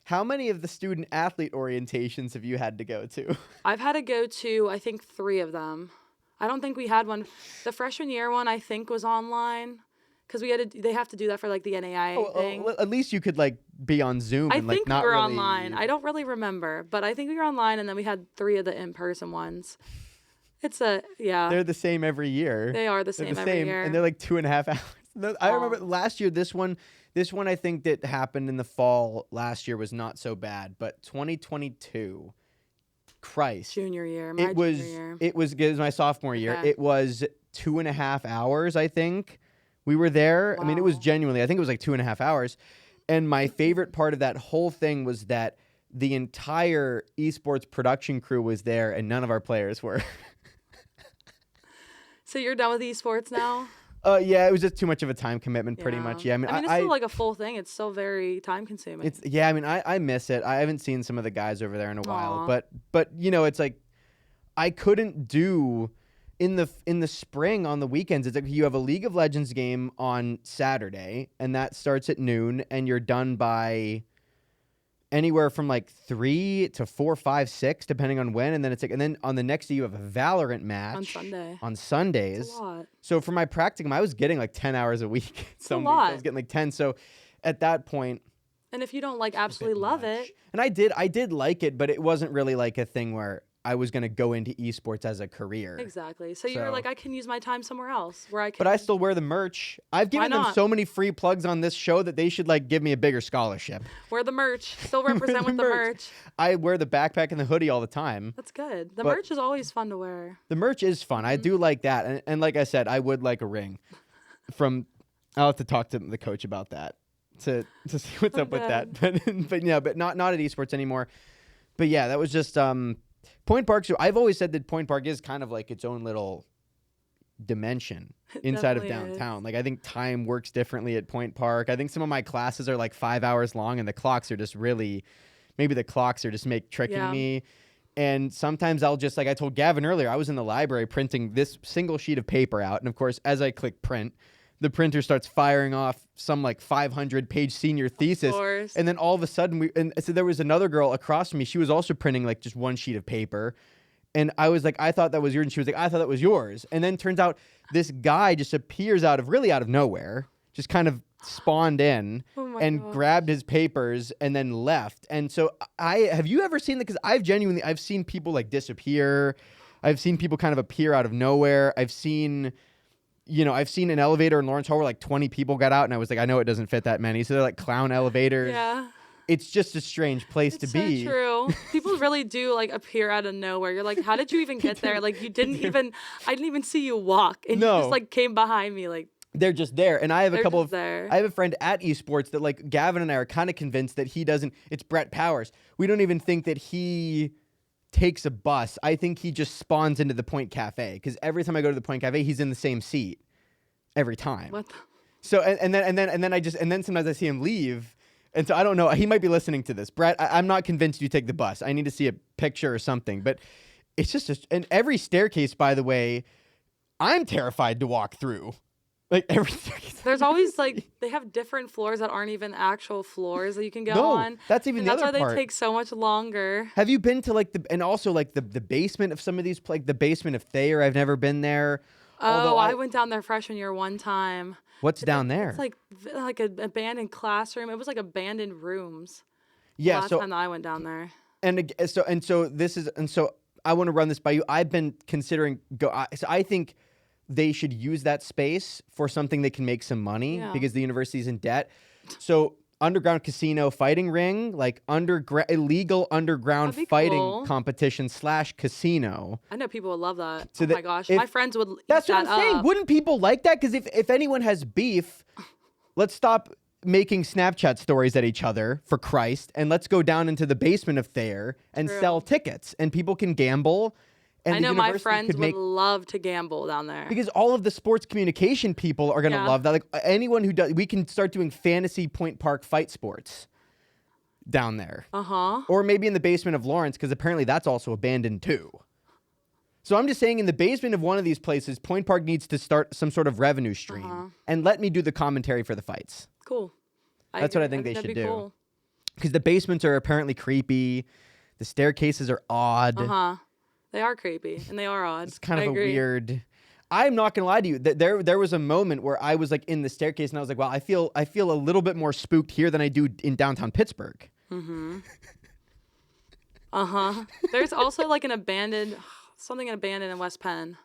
How many of the student athlete orientations have you had to go to? I've had to go to, I think, 3 of them. I don't think we had one. The freshman year one, I think, was online. Because they have to do that for like the NAIA thing. Well, at least you could like be on Zoom. I think we were online. I don't really remember, but I think we were online, and then we had 3 of the in-person ones. They're the same every year. They are the same every year, and they're like 2.5 hours. I remember last year. This one I think that happened in the fall last year was not so bad, but 2022. Christ. Junior year. It was my sophomore year. Okay. It was 2.5 hours, I think. We were there. Wow. I mean, it was genuinely, I think it was like 2.5 hours. And my favorite part of that whole thing was that the entire esports production crew was there and none of our players were. So you're done with esports now? Yeah, it was just too much of a time commitment pretty much. Yeah, I mean it's still like a full thing. It's still very time consuming. I mean, I miss it. I haven't seen some of the guys over there in a while, but you know, it's like I couldn't do in the spring on the weekends. It's like you have a League of Legends game on Saturday and that starts at noon and you're done by anywhere from like 3 to 4, 5, 6 depending on when, and then it's like, and then on the next day you have a Valorant match on Sundays. That's a lot. So for my practicum I was getting like 10 hours a week. Some weeks I was getting like 10. So at that point, and if you don't like absolutely love it, and I did like it, but it wasn't really like a thing where I was going to go into esports as a career. Exactly. So you were like, I can use my time somewhere else where I can. But I still wear the merch. I've given them so many free plugs on this show that they should like give me a bigger scholarship. Wear the merch. Still represent with the merch. I wear the backpack and the hoodie all the time. That's good. The merch is always fun to wear. The merch is fun. I do like that. And like I said, I would like a ring. I'll have to talk to the coach about that to see what's up with that. But yeah, but not at esports anymore. But yeah, that was just Point Park. So I've always said that Point Park is kind of like its own little dimension inside of downtown. Like I think time works differently at Point Park. I think some of my classes are like 5 hours long and the clocks are just really, maybe the clocks are just tricking me. And sometimes I'll just, like I told Gavin earlier, I was in the library printing this single sheet of paper out. And of course, as I click print, the printer starts firing off some like 500-page senior thesis. And then all of a sudden, so there was another girl across from me. She was also printing like just one sheet of paper. And I was like, I thought that was yours. And she was like, I thought that was yours. And then turns out this guy just appears out of nowhere, just kind of spawned in and gosh. grabbed his papers and then left. And so have you ever seen that? Because I've seen people like disappear. I've seen people kind of appear out of nowhere. I've seen an elevator in Lawrence Hall where like 20 people got out, and I was like, I know it doesn't fit that many. So they're like clown elevators. Yeah. It's just a strange place to be. So true. People really do like appear out of nowhere. You're like, how did you even get there? Like I didn't even see you walk, and you just like came behind me. Like they're just there. And I have I have a friend at esports that like Gavin and I are kind of convinced that he doesn't. It's Brett Powers. We don't even think that he takes a bus. I think he just spawns into the Point Cafe, because every time I go to the Point Cafe, he's in the same seat every time. What? So and then sometimes I see him leave. And so I don't know. He might be listening to this. Brett, I'm not convinced you take the bus. I need to see a picture or something. But it's just and every staircase, by the way, I'm terrified to walk through. Like every staircase. There's always like they have different floors that aren't even actual floors that you can go on. That's even the other part. That's why they take so much longer. Have you been to like the basement of some of these, like the basement of Thayer? I've never been there. Oh, I went down there freshman year one time. What's down there? It's like an abandoned classroom. It was like abandoned rooms. Yeah, last time that I went down there. And so I want to run this by you. I've been considering so I think they should use that space for something that can make some money, because the university's in debt. So underground casino fighting ring, like illegal underground fighting competition / casino. I know people would love that. So my gosh, my friends would eat that's that what I'm saying. Wouldn't people like that? Because if anyone has beef, let's stop making Snapchat stories at each other, for Christ, and let's go down into the basement of Thayer and sell tickets, and people can gamble. And I know my friends would love to gamble down there. Because all of the sports communication people are going to love that. Like anyone who does, we can start doing fantasy Point Park fight sports down there. Or maybe in the basement of Lawrence, because apparently that's also abandoned too. So I'm just saying, in the basement of one of these places, Point Park needs to start some sort of revenue stream and let me do the commentary for the fights. Cool. That's what I think they should do. Because the basements are apparently creepy. The staircases are odd. They are creepy and they are odd. It's kind of a weird. I'm not gonna lie to you. There was a moment where I was like in the staircase and I was like, wow, I feel a little bit more spooked here than I do in downtown Pittsburgh. There's also like something abandoned in West Penn.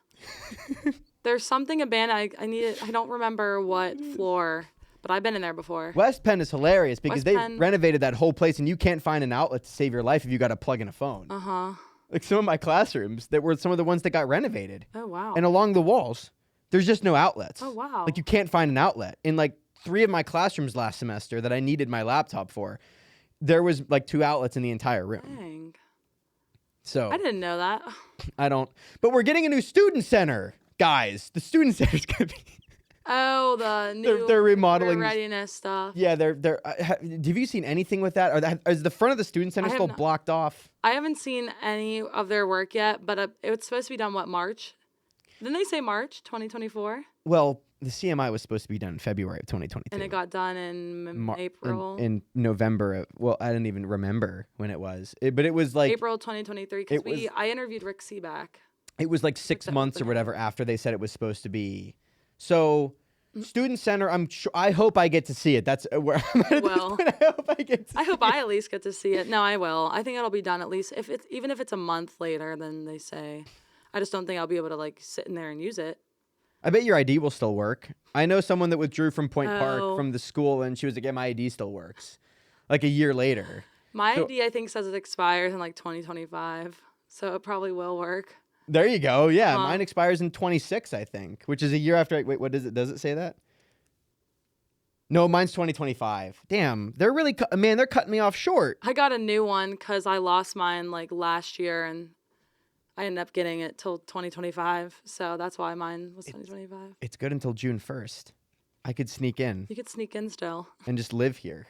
There's something abandoned. I don't remember what floor, but I've been in there before. West Penn is hilarious because they renovated that whole place and you can't find an outlet to save your life if you got to plug in a phone. Like some of my classrooms that were some of the ones that got renovated. Oh, wow. And along the walls, there's just no outlets. Oh, wow. Like you can't find an outlet. In like 3 of my classrooms last semester that I needed my laptop for, there was like 2 outlets in the entire room. Dang. So I didn't know that. I don't. But we're getting a new student center, guys. The student center's going to be... Oh, the new they're remodeling readiness stuff. Yeah, they're. Have you seen anything with that? Is the front of the student center still blocked off? I haven't seen any of their work yet, but it was supposed to be done March? Didn't they say March 2024? Well, the CMI was supposed to be done in February of 2022. And it got done in April. In November. Well, I don't even remember when it was. But it was like April 2023 because I interviewed Rick Seaback. It was like 6 months or whatever after they said it was supposed to be. So, student center, I hope I get to see it. That's where I'm at this point. I hope I at least get to see it. No, I will. I think it'll be done at least even if it's a month later than they say. I just don't think I'll be able to like sit in there and use it. I bet your ID will still work. I know someone that withdrew from Point Park from the school and she was like, yeah, my ID still works. Like a year later. My ID I think says it expires in like 2025. So it probably will work. There you go. Yeah, mine expires in 26, I think, which is a year after. Wait, what is it? Does it say that? No, mine's 2025. Damn, they're really they're cutting me off short. I got a new one because I lost mine like last year, and I ended up getting it till 2025. So that's why mine was 2025. It's good until June 1st. I could sneak in. You could sneak in still and just live here.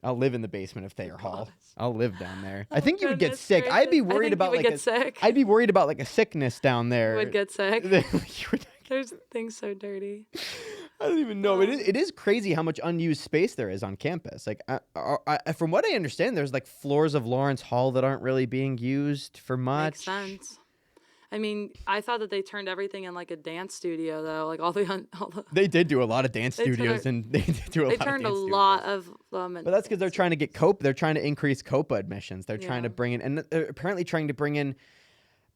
I'll live in the basement of Thayer Hall. I'll live down there. I think you would get sick. I'd be worried about I'd be worried about like a sickness down there. You would get sick. There's things so dirty. I don't even know. It is crazy how much unused space there is on campus. Like, from what I understand, there's like floors of Lawrence Hall that aren't really being used for much. Makes sense. I mean, I thought that they turned everything in like a dance studio though, like all the They did do a lot of dance studios, and they did do a lot they of turned a dance lot studios. of them. But that's because they're trying to get They're trying to increase COPA admissions. They're trying to bring in, and they're apparently trying to bring in.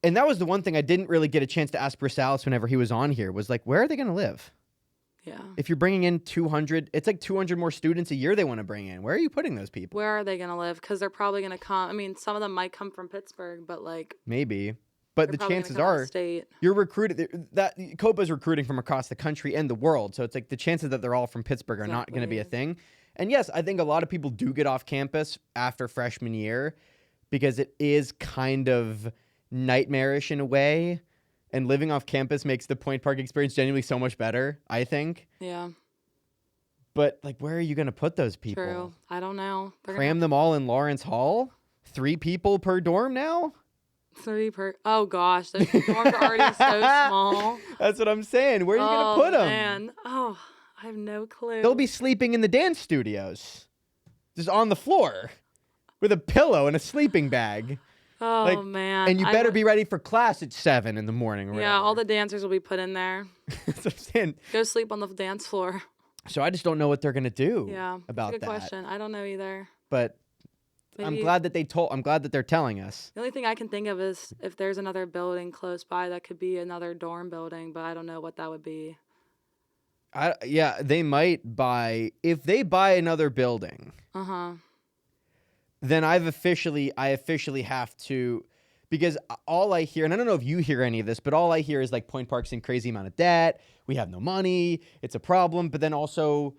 And that was the one thing I didn't really get a chance to ask Brisalis whenever he was on here, was like, where are they going to live? Yeah. If you're bringing in 200, it's like 200 more students a year they want to bring in. Where are you putting those people? Where are they going to live? Because they're probably going to come. I mean, some of them might come from Pittsburgh, but like. Maybe. But the chances are state. You're recruited, that COPA is recruiting from across the country and the world. So it's like the chances that they're all from Pittsburgh are not going to be a thing. And yes, I think a lot of people do get off campus after freshman year because it is kind of nightmarish in a way. And living off campus makes the Point Park experience genuinely so much better, I think. Yeah. But like, where are you going to put those people? True. I don't know. Cram them all in Lawrence Hall? 3 people per dorm now? 3 per. Oh gosh, those dorms are already so small. That's what I'm saying. Where are you going to put them? Man. Oh, I have no clue. They'll be sleeping in the dance studios, just on the floor, with a pillow and a sleeping bag. Oh man. And you better be ready for class at 7 in the morning. Or yeah, all the dancers will be put in there. That's what I'm saying. Go sleep on the dance floor. So I just don't know what they're gonna do. Yeah, about that's a good that. question. I don't know either. But I'm glad that I'm glad that they're telling us. The only thing I can think of is if there's another building close by that could be another dorm building, but I don't know what that would be. Yeah, they might buy, if they buy another building. Then I officially have to, because all I hear, and I don't know if you hear any of this, but all I hear is like Point Park's in crazy amount of debt. We have no money. It's a problem. But then also,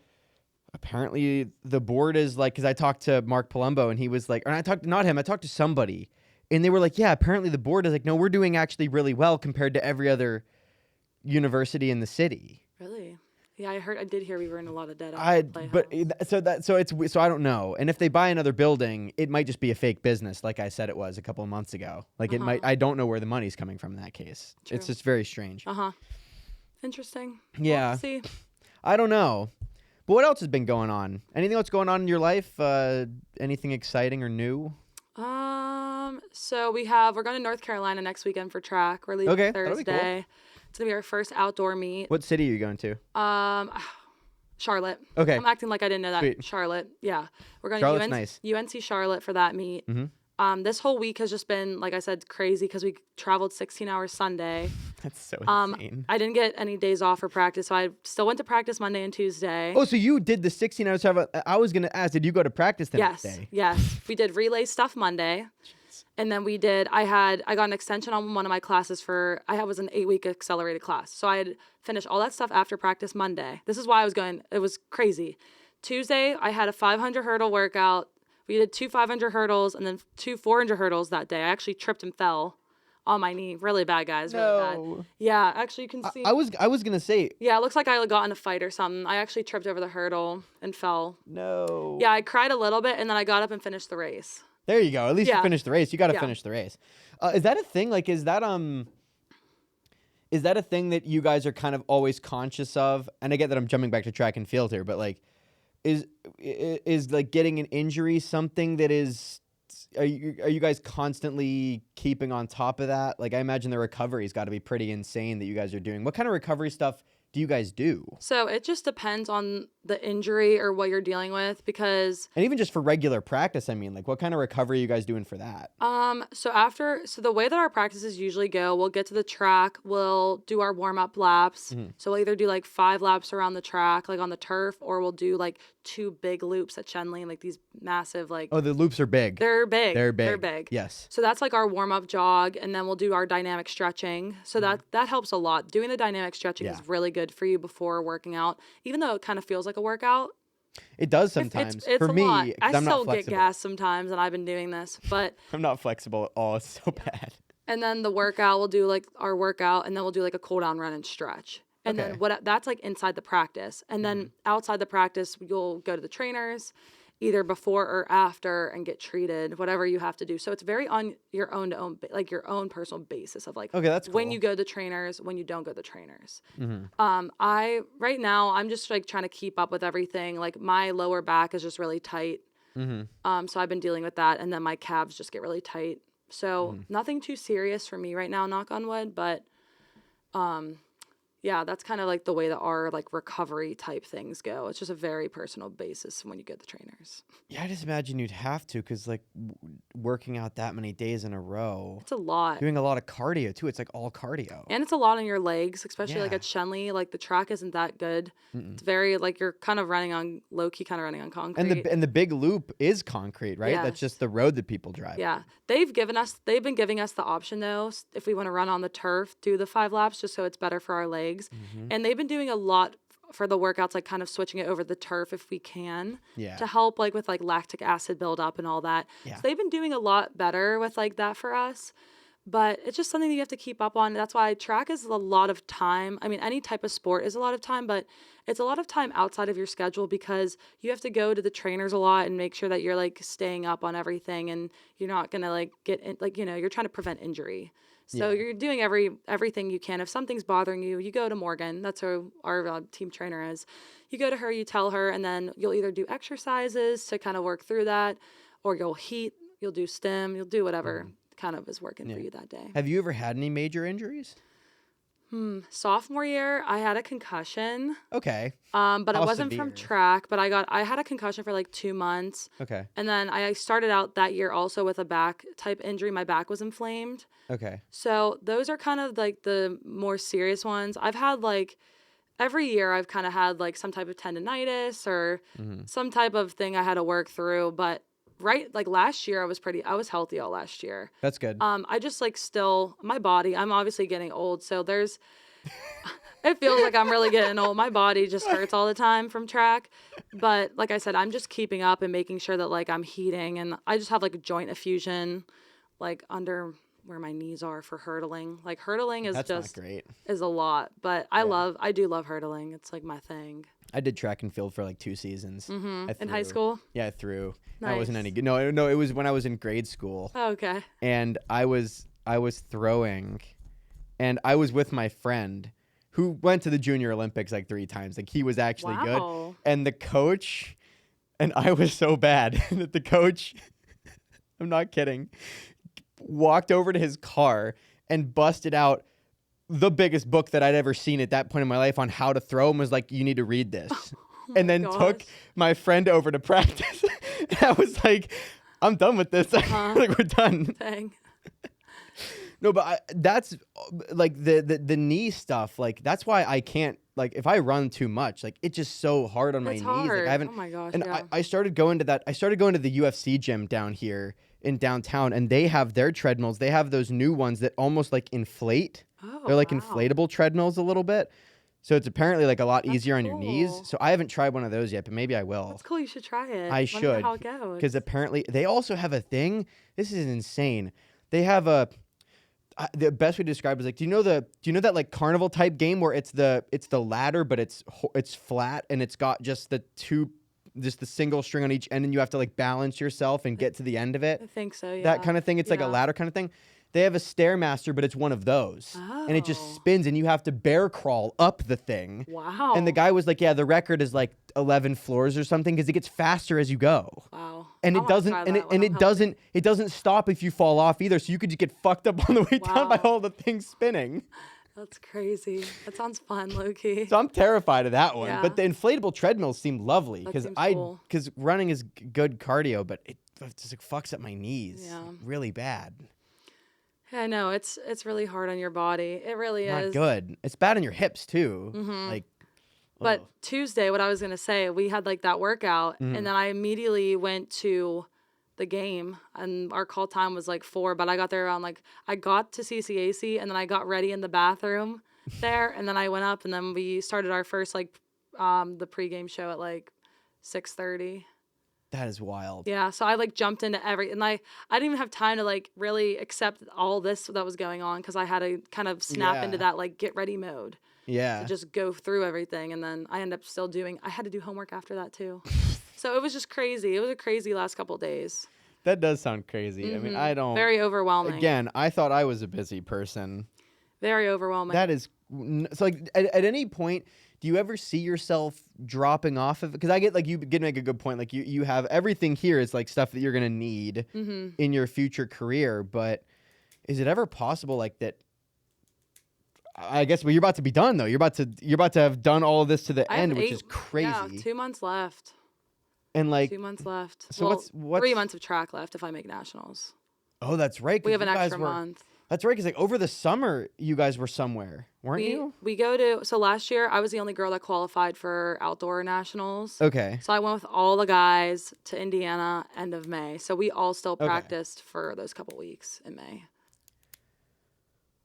apparently the board is like, because I talked to Mark Palumbo and he was like, I talked to somebody, and they were like, yeah, apparently the board is like, no, we're doing actually really well compared to every other university in the city. Really? Yeah, I did hear we were in a lot of debt. So I don't know. And if they buy another building, it might just be a fake business, like I said it was a couple of months ago. Like it might. I don't know where the money's coming from in that case. True. It's just very strange. Interesting. Yeah. We'll see. I don't know. But what else has been going on? Anything else going on in your life? Anything exciting or new? So we're going to North Carolina next weekend for track. We're leaving Thursday. That'll be cool. It's going to be our first outdoor meet. What city are you going to? Charlotte. Okay. I'm acting like I didn't know that. Sweet. Charlotte. Yeah. We're going Charlotte's to UNC Charlotte for that meet. This whole week has just been, like I said, crazy because we traveled 16 hours Sunday. That's so insane. I didn't get any days off for practice, so I still went to practice Monday and Tuesday. Oh, so you did the 16 hours travel. I was going to ask, did you go to practice the next day? Yes. We did relay stuff Monday. And then I got an extension on one of my classes I was an 8-week accelerated class. So I had finished all that stuff after practice Monday. This is why it was crazy. Tuesday, I had a 500 hurdle workout. We did 2 500 hurdles and then 2 400 hurdles that day. I actually tripped and fell on my knee. Really bad, guys. Really bad. Yeah, actually you can see. I was going to say. Yeah, it looks like I got in a fight or something. I actually tripped over the hurdle and fell. No. Yeah, I cried a little bit and then I got up and finished the race. There you go. At least you finished the race. You got to finish the race. Is that a thing? Like, is that a thing that you guys are kind of always conscious of? And I get that I'm jumping back to track and field here, but like, is like getting an injury something that is? Are you guys constantly keeping on top of that? Like, I imagine the recovery's got to be pretty insane that you guys are doing. What kind of recovery stuff do you guys do? So it just depends on the injury or what you're dealing with and even just for regular practice, I mean, like what kind of recovery are you guys doing for that? So the way that our practices usually go, we'll get to the track, we'll do our warm-up laps. So we'll either do like 5 laps around the track, like on the turf, or we'll do like 2 big loops at Chenley, like these massive like. Oh, the loops are big. They're big. They're big. They're big. Yes. So that's like our warm-up jog, and then we'll do our dynamic stretching. So that helps a lot. Doing the dynamic stretching is really good for you before working out, even though it kind of feels like a workout. It does sometimes. It's for a me, lot. I still get flexible. gassed sometimes, and I've been doing this, but I'm not flexible at all. It's so bad. And then the workout, we'll do like our workout, and then we'll do like a cool down run and stretch. And then that's like inside the practice. And then outside the practice, you'll go to the trainers either before or after and get treated, whatever you have to do. So it's very on your own like your own personal basis of like, that's cool. When you go to the trainers, when you don't go to the trainers. Right now I'm just like trying to keep up with everything. Like my lower back is just really tight. So I've been dealing with that. And then my calves just get really tight So nothing too serious for me right now, knock on wood, but yeah, that's kind of like the way that our like recovery type things go. It's just a very personal basis when you get the trainers. Yeah, I just imagine you'd have to, because like working out that many days in a row, It's a lot. doing a lot of cardio too. It's like all cardio. And it's a lot on your legs, especially like Yeah. at Shenley. Like the track isn't that good. It's very like you're kind of running on low key, kind of running on concrete. And the big loop is concrete, right? Yes. That's just the road that people drive. Yeah, they've been giving us the option though, if we want to run on the turf, do the 5 laps just so it's better for our legs. And they've been doing a lot for the workouts, like kind of switching it over to the turf if we can, Yeah. to help like with like lactic acid buildup and all that. Yeah. So they've been doing a lot better with like that for us. But it's just something that you have to keep up on. That's why track is a lot of time. I mean, any type of sport is a lot of time, but it's a lot of time outside of your schedule because you have to go to the trainers a lot and make sure that you're like staying up on everything and you're not going to like get in, like, you know, you're trying to prevent injury. So you're doing everything you can. If something's bothering you, you go to Morgan. That's who our team trainer is. You go to her, you tell her, and then you'll either do exercises to kind of work through that, or you'll heat, you'll do stim, you'll do whatever kind of is working for you that day. Have you ever had any major injuries? Sophomore year, I had a concussion. Okay. But How it wasn't from severe? track, but I had a concussion for like 2 months. Okay. And then I started out that year also with a back type injury. My back was inflamed. Okay. So those are kind of like the more serious ones. I've had like every year I've kind of had like some type of tendonitis or some type of thing I had to work through. But like last year I was healthy all last year. That's good. I just like still my body, I'm obviously getting old. So it feels like I'm really getting old. My body just hurts all the time from track. But like I said, I'm just keeping up and making sure that like I'm heating, and I just have like a joint effusion like under where my knees are for hurtling. Like hurtling is That's just not great. is a lot, but I do love hurtling. It's like my thing. I did track and field for like 2 seasons. In high school? Yeah, I threw. I wasn't Nice. any good. No, it was when I was in grade school. Oh, okay. And I was throwing, and I was with my friend who went to the Junior Olympics like 3 times. Like he was actually good. Wow. And the coach, and I was so bad that the coach, I'm not kidding, walked over to his car and busted out the biggest book that I'd ever seen at that point in my life on how to throw, and was like, "You need to read this." And then took gosh. my friend over to practice. And I was like, "I'm done with this. Like we're done." Dang. No, but that's like the knee stuff. Like that's why I can't, like if I run too much, like it's just so hard on my It's knees. Like hard. I haven't. Oh my gosh, And yeah. I started going to that. I started going to the UFC gym down here in downtown, and they have their treadmills. They have those new ones that almost like inflate. Oh, They're like wow. inflatable treadmills a little bit. So it's apparently like a lot easier on your knees. cool. So I haven't tried one of those yet, but maybe I will. That's cool. You should try it. I Let me know should, how it goes. because apparently they also have a thing. This is insane. They have the best way to describe it is like, do you know that like carnival type game where it's the ladder, but it's flat and it's got just the single string on each end, and you have to like balance yourself and get to the end of it. I think so, yeah. That kind of thing. It's like a Yeah. ladder kind of thing. They have a Stairmaster, but it's one of those. And it Oh. just spins, and you have to bear crawl up the thing. Wow. And the guy was like, yeah, the record is like 11 floors or something, because it gets faster as you go. Wow. And I it wanna doesn't try and that it when and I'm it doesn't stop if you fall off either. So you could just get fucked up on the way down by Wow. all the things spinning. That's crazy. That sounds fun, low-key. So I'm terrified of that one. Yeah. But the inflatable treadmills seem lovely, That because seems cool. running is good cardio, but it just like fucks up my knees Yeah. really bad. Yeah, I know. It's really hard on your body. It really Not is. good. It's bad on your hips too. Like, But ugh. Tuesday, what I was going to say, we had like that workout, Mm-hmm. and then I immediately went to the game, and our call time was like 4, but I got there around I got to CCAC, and then I got ready in the bathroom there, and then I went up, and then we started our first the pregame show at like 6:30. That is wild. Yeah, so I jumped into and I didn't even have time to really accept all this that was going on, because I had to kind of snap into Yeah. that get ready mode. Yeah. To just go through everything, and then I ended up I had to do homework after that too. So it was just crazy. It was a crazy last couple of days. That does sound crazy. I mean, I don't. Very overwhelming. Again, I thought I was a busy person. Very overwhelming. That is so. Like, at any point, do you ever see yourself dropping off of it? Because I get, like, you did make a good point. Like, you have everything here is, like, stuff that you're going to need in your future career. But is it ever possible, like, that, I guess, well, you're about to be done, though. You're about to have done all of this to the end, which is crazy. Yeah, 2 months left. And, like, 2 months left. So well, what's 3 months of track left if I make nationals. Oh, that's right. We have an extra month. That's right, because, like, over the summer, you guys were somewhere, weren't you? We go to, so last year, I was the only girl that qualified for outdoor nationals. Okay. So I went with all the guys to Indiana end of May. So we all still practiced for those couple weeks in May.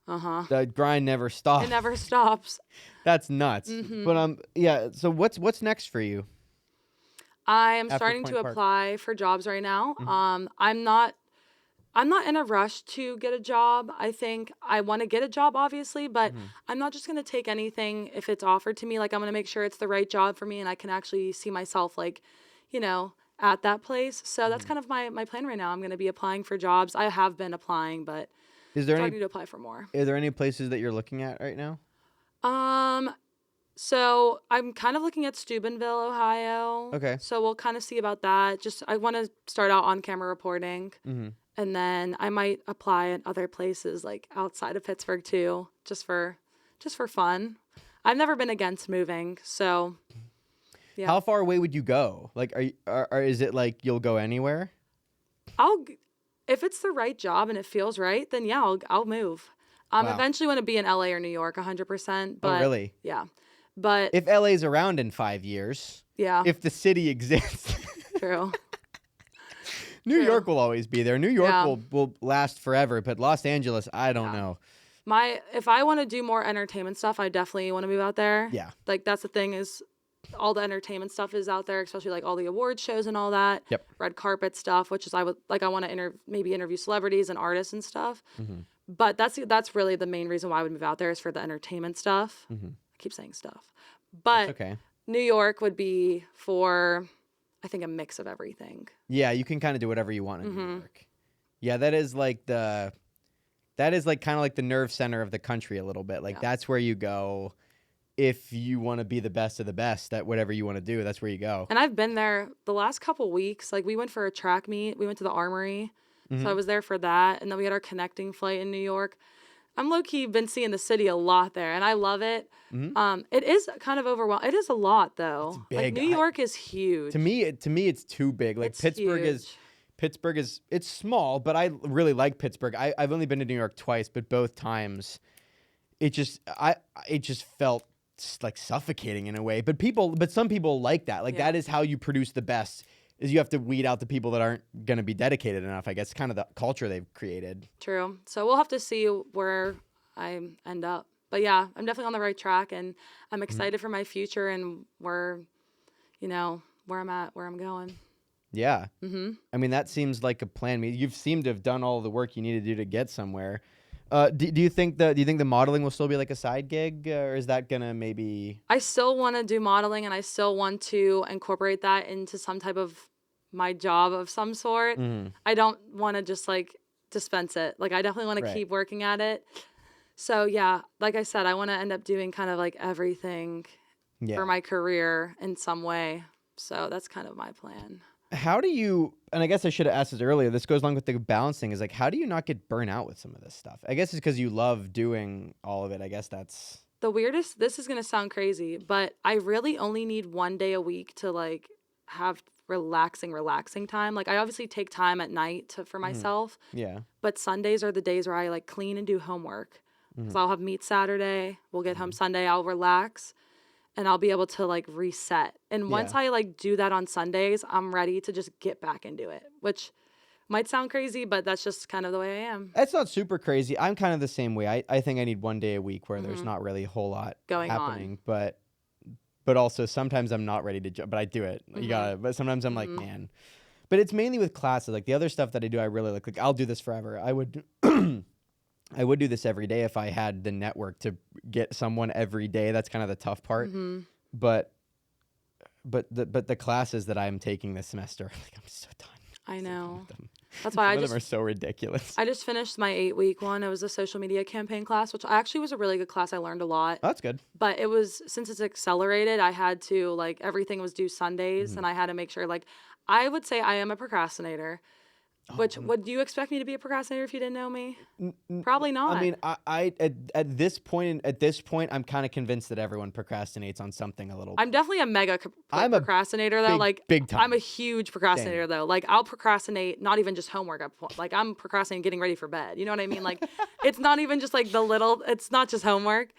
The grind never stops. It never stops. That's nuts. But yeah. So what's next for you? I am starting to apply for jobs right now. I'm not in a rush to get a job. I think I want to get a job, obviously, but I'm not just going to take anything if it's offered to me. Like, I'm going to make sure it's the right job for me and I can actually see myself, like, you know, at that place. So that's kind of my plan right now. I'm going to be applying for jobs. I have been applying, but I'm starting to apply for more. Are there any places that you're looking at right now? So I'm kind of looking at Steubenville, Ohio. Okay. So we'll kind of see about that. I want to start out on camera reporting. And then I might apply at other places like outside of Pittsburgh too, just for fun. I've never been against moving, so yeah. How far away would you go? Like, is it like you'll go anywhere? If it's the right job and it feels right, then yeah, I'll move. Eventually want to be in LA or New York 100%. But, oh, really? Yeah. But if LA's around in 5 years, yeah. If the city exists. True. New York will always be there. New York will last forever, but Los Angeles, I don't know. If I want to do more entertainment stuff, I definitely want to move out there. Yeah. Like, that's the thing is all the entertainment stuff is out there, especially like all the award shows and all that. Yep. Red carpet stuff, which is I want to maybe interview celebrities and artists and stuff. But that's really the main reason why I would move out there is for the entertainment stuff. I keep saying stuff. But okay. New York would be for, I think, a mix of everything. Yeah, you can kind of do whatever you want in New York. Yeah, that is like kind of like the nerve center of the country a little bit. Like that's where you go if you want to be the best of the best at whatever you want to do. That's where you go. And I've been there the last couple weeks. Like, we went for a track meet. We went to the Armory. So I was there for that. And then we had our connecting flight in New York. I'm low-key been seeing the city a lot there, and I love it. It is kind of overwhelming. It is a lot, though. It's big. Like, New York is huge. To me, it's too big. Like, Pittsburgh is it's small, but I really like Pittsburgh. I've only been to New York twice, but both times, it just felt like suffocating in a way. But some people like that. Like, that is how you produce the best. Is you have to weed out the people that aren't going to be dedicated enough. I guess kind of the culture they've created. True. So we'll have to see where I end up. But yeah, I'm definitely on the right track, and I'm excited for my future and where I'm at, where I'm going. Yeah. I mean, that seems like a plan. I mean, you seem to have done all the work you need to do to get somewhere. Do you think the modeling will still be like a side gig, or is that gonna maybe? I still want to do modeling, and I still want to incorporate that into some type of my job of some sort. I don't want to just like dispense it. Like, I definitely want to keep working at it. So yeah, like I said, I want to end up doing kind of like everything for my career in some way. So that's kind of my plan. How do you, and I guess I should have asked this earlier, this goes along with the balancing, is like, how do you not get burnt out with some of this stuff? I guess it's because you love doing all of it. I guess that's... The weirdest, this is going to sound crazy, but I really only need 1 day a week to like have relaxing time. Like, I obviously take time at night for myself. Yeah. But Sundays are the days where I like clean and do homework. So I'll have meet Saturday, we'll get home Sunday, I'll relax. And I'll be able to like reset. And once I like do that on Sundays, I'm ready to just get back into it, which might sound crazy, but that's just kind of the way I am. That's not super crazy. I'm kind of the same way. I think I need 1 day a week where there's not really a whole lot going happening. But also sometimes I'm not ready to but I do it. You gotta, but sometimes I'm like, man. But it's mainly with classes. Like, the other stuff that I do, I really like I'll do this forever. I would I would do this every day if I had the network to get someone every day. That's kind of the tough part. But the classes that I'm taking this semester, like, I'm so done. I know. That's why Some of them are so ridiculous. I just finished my 8-week one. It was a social media campaign class, which actually was a really good class. I learned a lot. Oh, that's good. But it was, since it's accelerated, I had to, like, everything was due Sundays, and I had to make sure, like, I would say I am a procrastinator. Which, would you expect me to be a procrastinator if you didn't know me? Probably not. I mean, I at this point, I'm kind of convinced that everyone procrastinates on something a little. I'm definitely a mega procrastinator, though. Big time. I'm a huge procrastinator, though. Like, I'll procrastinate, not even just homework. Like, I'm procrastinating getting ready for bed. You know what I mean? Like, it's not even just, like, it's not just homework.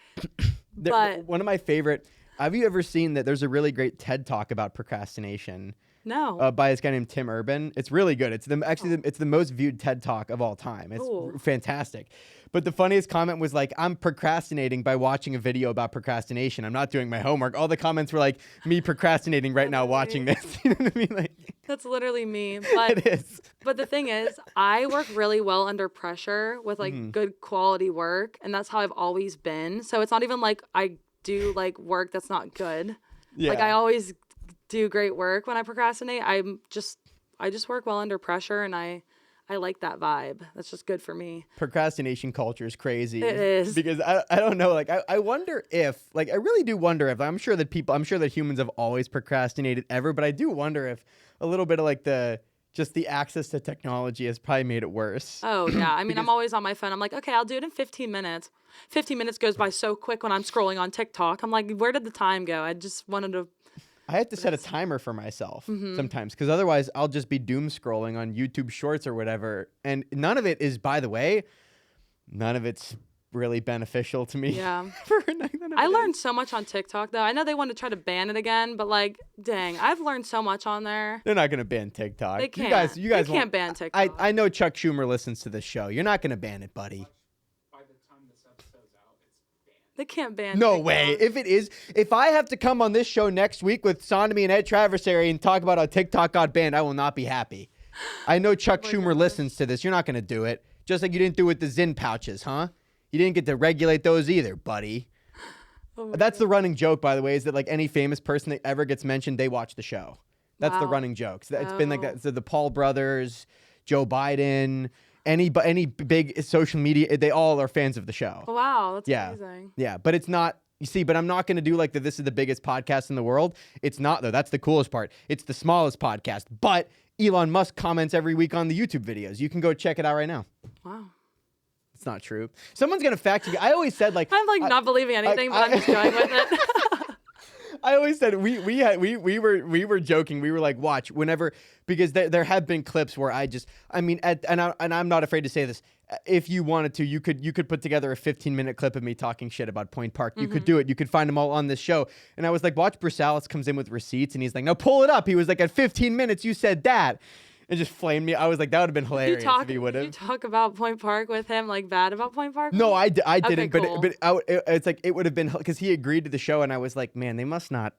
But one of my favorite, have you ever seen that there's a really great TED Talk about procrastination? No. By this guy named Tim Urban. It's really good. It's it's the most viewed TED Talk of all time. It's fantastic. But the funniest comment was like, I'm procrastinating by watching a video about procrastination. I'm not doing my homework. All the comments were like, me procrastinating right now watching this. You know what I mean? Like, that's literally me. But, it is. But the thing is, I work really well under pressure with like good quality work. And that's how I've always been. So it's not even like I do like work that's not good. Yeah. Like I always do great work when I procrastinate. I just work well under pressure, and I like that vibe. That's just good for me. Procrastination culture is crazy. It is. Because I don't know, like I wonder if, like I really do wonder if, I'm sure that humans have always procrastinated ever, but I do wonder if a little bit of like the access to technology has probably made it worse. Oh yeah. I mean, I'm always on my phone. I'm like, okay, I'll do it in 15 minutes. 15 minutes goes by so quick when I'm scrolling on TikTok. I'm like, where did the time go? I just wanted to. I have to set a timer for myself sometimes, because otherwise I'll just be doom scrolling on YouTube Shorts or whatever. And none of it is, by the way, really beneficial to me. Yeah. I learned so much on TikTok, though. I know they want to try to ban it again, but like, dang, I've learned so much on there. They're not going to ban TikTok. They can't. You guys can't ban TikTok. I know Chuck Schumer listens to this show. You're not going to ban it, buddy. They can't ban No TikTok. way. If I have to come on this show next week with Sonomy and Ed Traversary and talk about how TikTok got banned, I will not be happy. I know Chuck Schumer listens to this. You're not going to do it. Just like you didn't do it with the Zyn pouches, huh? You didn't get to regulate those either, buddy. That's the running joke, by the way, is that like any famous person that ever gets mentioned, they watch the show. That's the running joke. So it's been like that. So the Paul brothers, Joe Biden, any big social media, they all are fans of the show. Wow, that's amazing. Yeah, but it's not, you see, but I'm not going to do like this is the biggest podcast in the world. It's not, though. That's the coolest part. It's the smallest podcast. But Elon Musk comments every week on the YouTube videos. You can go check it out right now. Wow. It's not true. Someone's going to fact check you. I always said like... I'm like not believing anything, but I'm just going with it. I always said we were joking. We were like, watch whenever, because there have been clips where I'm not afraid to say this. If you wanted to, you could put together a 15-minute clip of me talking shit about Point Park. You could do it. You could find them all on this show. And I was like, watch Bruce Allis comes in with receipts, and he's like, no, pull it up. He was like, at 15 minutes, you said that. It just flamed me. I was like, that would have been hilarious if he would have. Did you talk about Point Park with him, like bad about Point Park? No, I didn't. Okay, cool. But it's like, it would have been, because he agreed to the show, and I was like, man, they must not.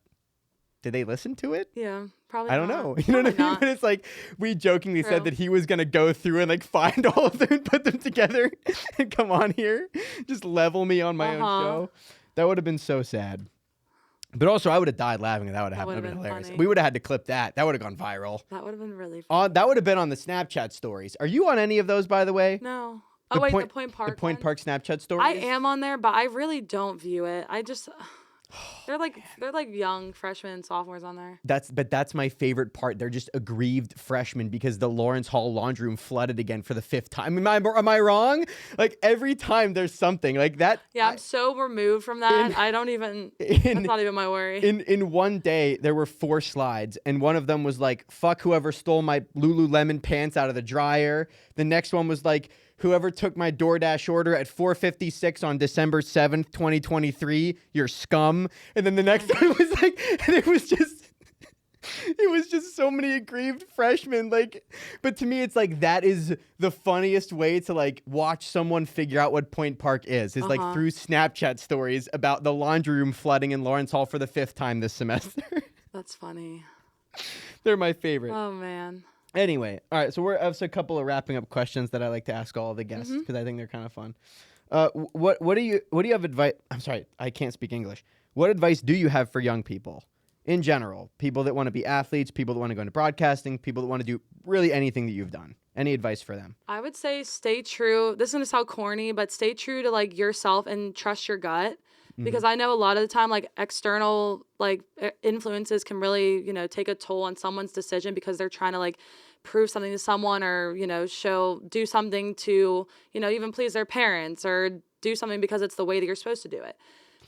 Did they listen to it? Yeah, probably. I don't know. You know what I mean? But it's like, we jokingly said that he was going to go through and like find all of them and put them together and come on here, just level me on my own show. That would have been so sad. But also, I would have died laughing. That would have been hilarious. Funny. We would have had to clip that. That would have gone viral. That would have been really funny. That would have been on the Snapchat stories. Are you on any of those, by the way? No. The Point Park. The Point Park Snapchat stories. I am on there, but I really don't view it. I just. They're like young freshmen, sophomores on there. That's my favorite part. They're just aggrieved freshmen because the Lawrence Hall laundry room flooded again for the 5th time. Am I wrong? Like every time there's something like that. Yeah, I'm so removed from that. I don't even. That's not even my worry. In one day, there were 4 slides, and one of them was like, "Fuck whoever stole my Lululemon pants out of the dryer." The next one was like, "Whoever took my DoorDash order at 4:56 on December 7th, 2023, you're scum." And then the next one was like, and it was just so many aggrieved freshmen. Like, but to me, it's like, that is the funniest way to like watch someone figure out what Point Park is like through Snapchat stories about the laundry room flooding in Lawrence Hall for the 5th time this semester. That's funny. They're my favorite. Oh man. Anyway, all right, so we're have a couple of wrapping up questions that I like to ask all of the guests because I think they're kind of fun. What do you have advice? I'm sorry, I can't speak English. What advice do you have for young people in general, people that want to be athletes, people that want to go into broadcasting, people that want to do really anything that you've done? Any advice for them? I would say stay true. This is going to sound corny, but stay true to like yourself and trust your gut. Because I know a lot of the time, like external like influences can really, take a toll on someone's decision because they're trying to like prove something to someone or, do something to, even please their parents or do something because it's the way that you're supposed to do it.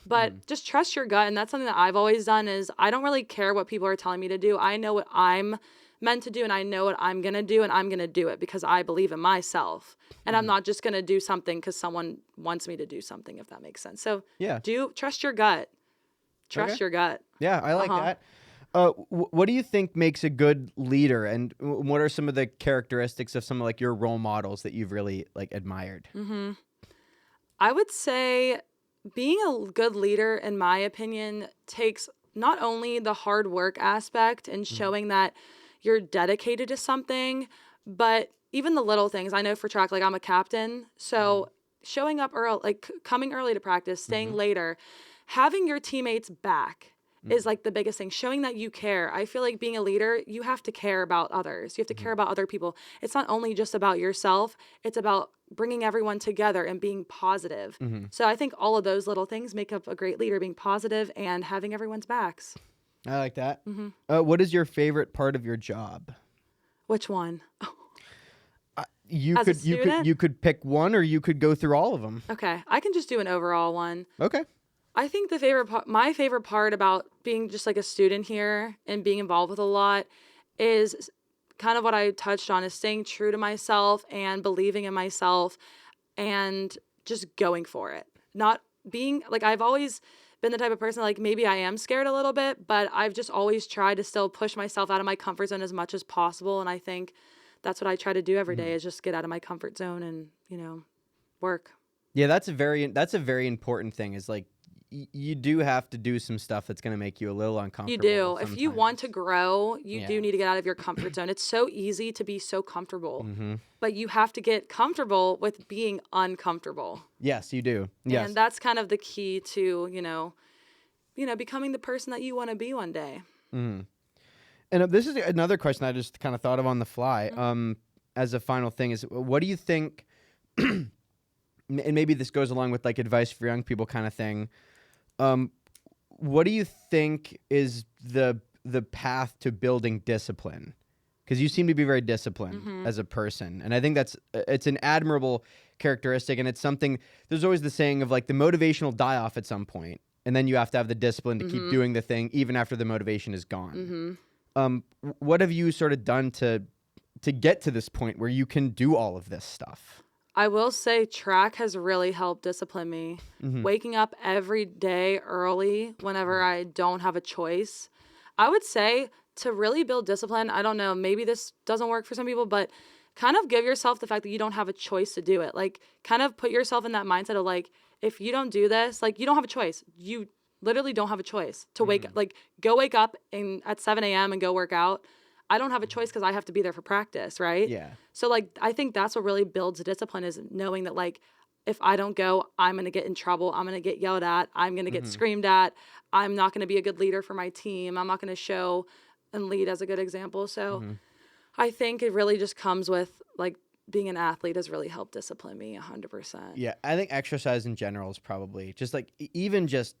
But just trust your gut. And that's something that I've always done is I don't really care what people are telling me to do. I know what I'm meant to do and I know what I'm going to do and I'm going to do it because I believe in myself. And I'm not just going to do something because someone wants me to do something, if that makes sense. So trust your gut. Trust your gut. Yeah, I like that. What do you think makes a good leader, and what are some of the characteristics of some of like your role models that you've really like admired? I would say being a good leader, in my opinion, takes not only the hard work aspect and showing that you're dedicated to something, but even the little things. I know for track, like I'm a captain, so showing up early, like coming early to practice, staying later, having your teammates back is like the biggest thing. Showing that you care. I feel like being a leader, you have to care about others. You have to care about other people. It's not only just about yourself. It's about bringing everyone together and being positive. So I think all of those little things make up a great leader, being positive and having everyone's backs. I like that. What is your favorite part of your job? Which one? You As a could you could pick one, or you could go through all of them. Okay, I can just do an overall one. Okay. I think my favorite part about being just like a student here and being involved with a lot is kind of what I touched on, is staying true to myself and believing in myself and just going for it. Not being like, I've always been the type of person, like maybe I am scared a little bit, but I've just always tried to still push myself out of my comfort zone as much as possible. And I think that's what I try to do every day, is just get out of my comfort zone and, work. Yeah, that's a very important thing, is like you do have to do some stuff that's going to make you a little uncomfortable. You do. Sometimes. If you want to grow, you do need to get out of your comfort zone. It's so easy to be so comfortable, but you have to get comfortable with being uncomfortable. Yes, you do. Yes. And that's kind of the key to, becoming the person that you want to be one day. And this is another question I just kind of thought of on the fly. As a final thing, is what do you think, and maybe this goes along with like advice for young people kind of thing. What do you think is the path to building discipline? Because you seem to be very disciplined as a person. And I think it's an admirable characteristic. And it's something, there's always the saying of like the motivation will die off at some point, and then you have to have the discipline to keep doing the thing even after the motivation is gone. What have you sort of done to get to this point where you can do all of this stuff? I will say track has really helped discipline me. Waking up every day early whenever I don't have a choice. I would say to really build discipline, I don't know, maybe this doesn't work for some people, but kind of give yourself the fact that you don't have a choice to do it. Like kind of put yourself in that mindset of like, if you don't do this, like you don't have a choice. You literally don't have a choice to wake up, like go wake up at 7 a.m. and go work out. I don't have a choice because I have to be there for practice, right? Yeah. So like I think that's what really builds discipline, is knowing that like if I don't go, I'm going to get in trouble. I'm going to get yelled at. I'm going to get screamed at. I'm not going to be a good leader for my team. I'm not going to show and lead as a good example. So I think it really just comes with like being an athlete has really helped discipline me 100%. Yeah, I think exercise in general is probably just like even just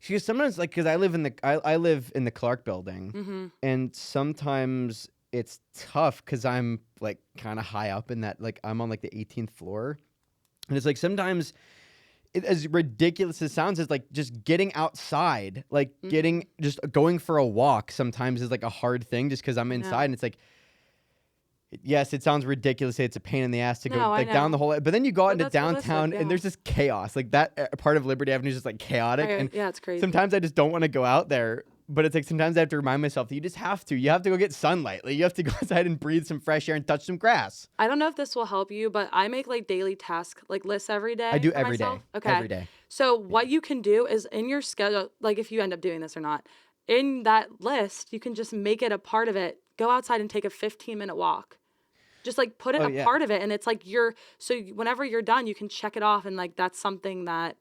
because sometimes like because I live in the Clark building, and sometimes it's tough because I'm like kind of high up in that, like I'm on like the 18th floor, and it's like sometimes as ridiculous as it sounds, it's like just getting outside, like just going for a walk sometimes is like a hard thing just because I'm inside, and it's like. Yes, it sounds ridiculous. It's a pain in the ass to go like down the whole, but then you go out into downtown and there's just chaos. Like that part of Liberty Avenue is just like chaotic. And yeah, it's crazy. Sometimes I just don't want to go out there, but it's like sometimes I have to remind myself that you just have to. You have to go get sunlight. Like you have to go outside and breathe some fresh air and touch some grass. I don't know if this will help you, but I make like daily task like lists every day. I do every day. Okay. Every day. So what you can do is in your schedule, like if you end up doing this or not, in that list, you can just make it a part of it. Go outside and take a 15-minute walk. Just like put it part of it, and it's like whenever you're done, you can check it off, and like that's something that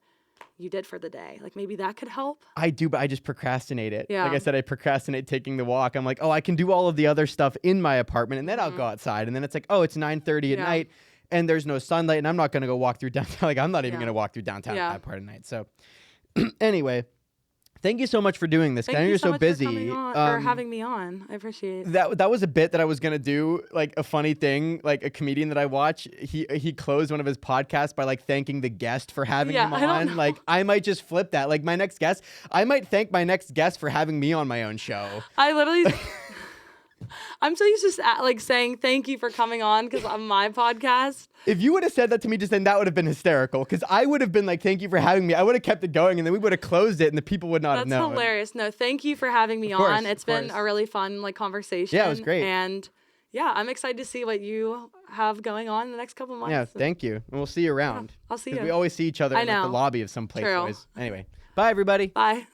you did for the day. Like maybe that could help. I do, but I just procrastinate it. Yeah. Like I said, I procrastinate taking the walk. I'm like, oh, I can do all of the other stuff in my apartment, and then I'll go outside. And then it's like, oh, it's 9:30 at night, and there's no sunlight, and I'm not going to go walk through downtown. Like I'm not even going to walk through downtown at that part of night. So anyway, thank you so much for doing this. I know you're so busy. Thank you so much for coming on, or having me on. I appreciate that. That was a bit that I was gonna do, like a funny thing, like a comedian that I watch. He closed one of his podcasts by like thanking the guest for having him on. Like I might just flip that. Like my next guest, I might thank my next guest for having me on my own show. I literally. I'm so used to like saying thank you for coming on because on my podcast. If you would have said that to me just then, that would have been hysterical because I would have been like, thank you for having me. I would have kept it going and then we would have closed it and the people would not have known. That's hilarious. No, thank you for having me on. It's been a really fun like conversation. Yeah, it was great. And yeah, I'm excited to see what you have going on in the next couple of months. Yeah, thank you. And we'll see you around. Yeah, I'll see you. We always see each other in like, the lobby of some place. True. Anyway, bye everybody. Bye.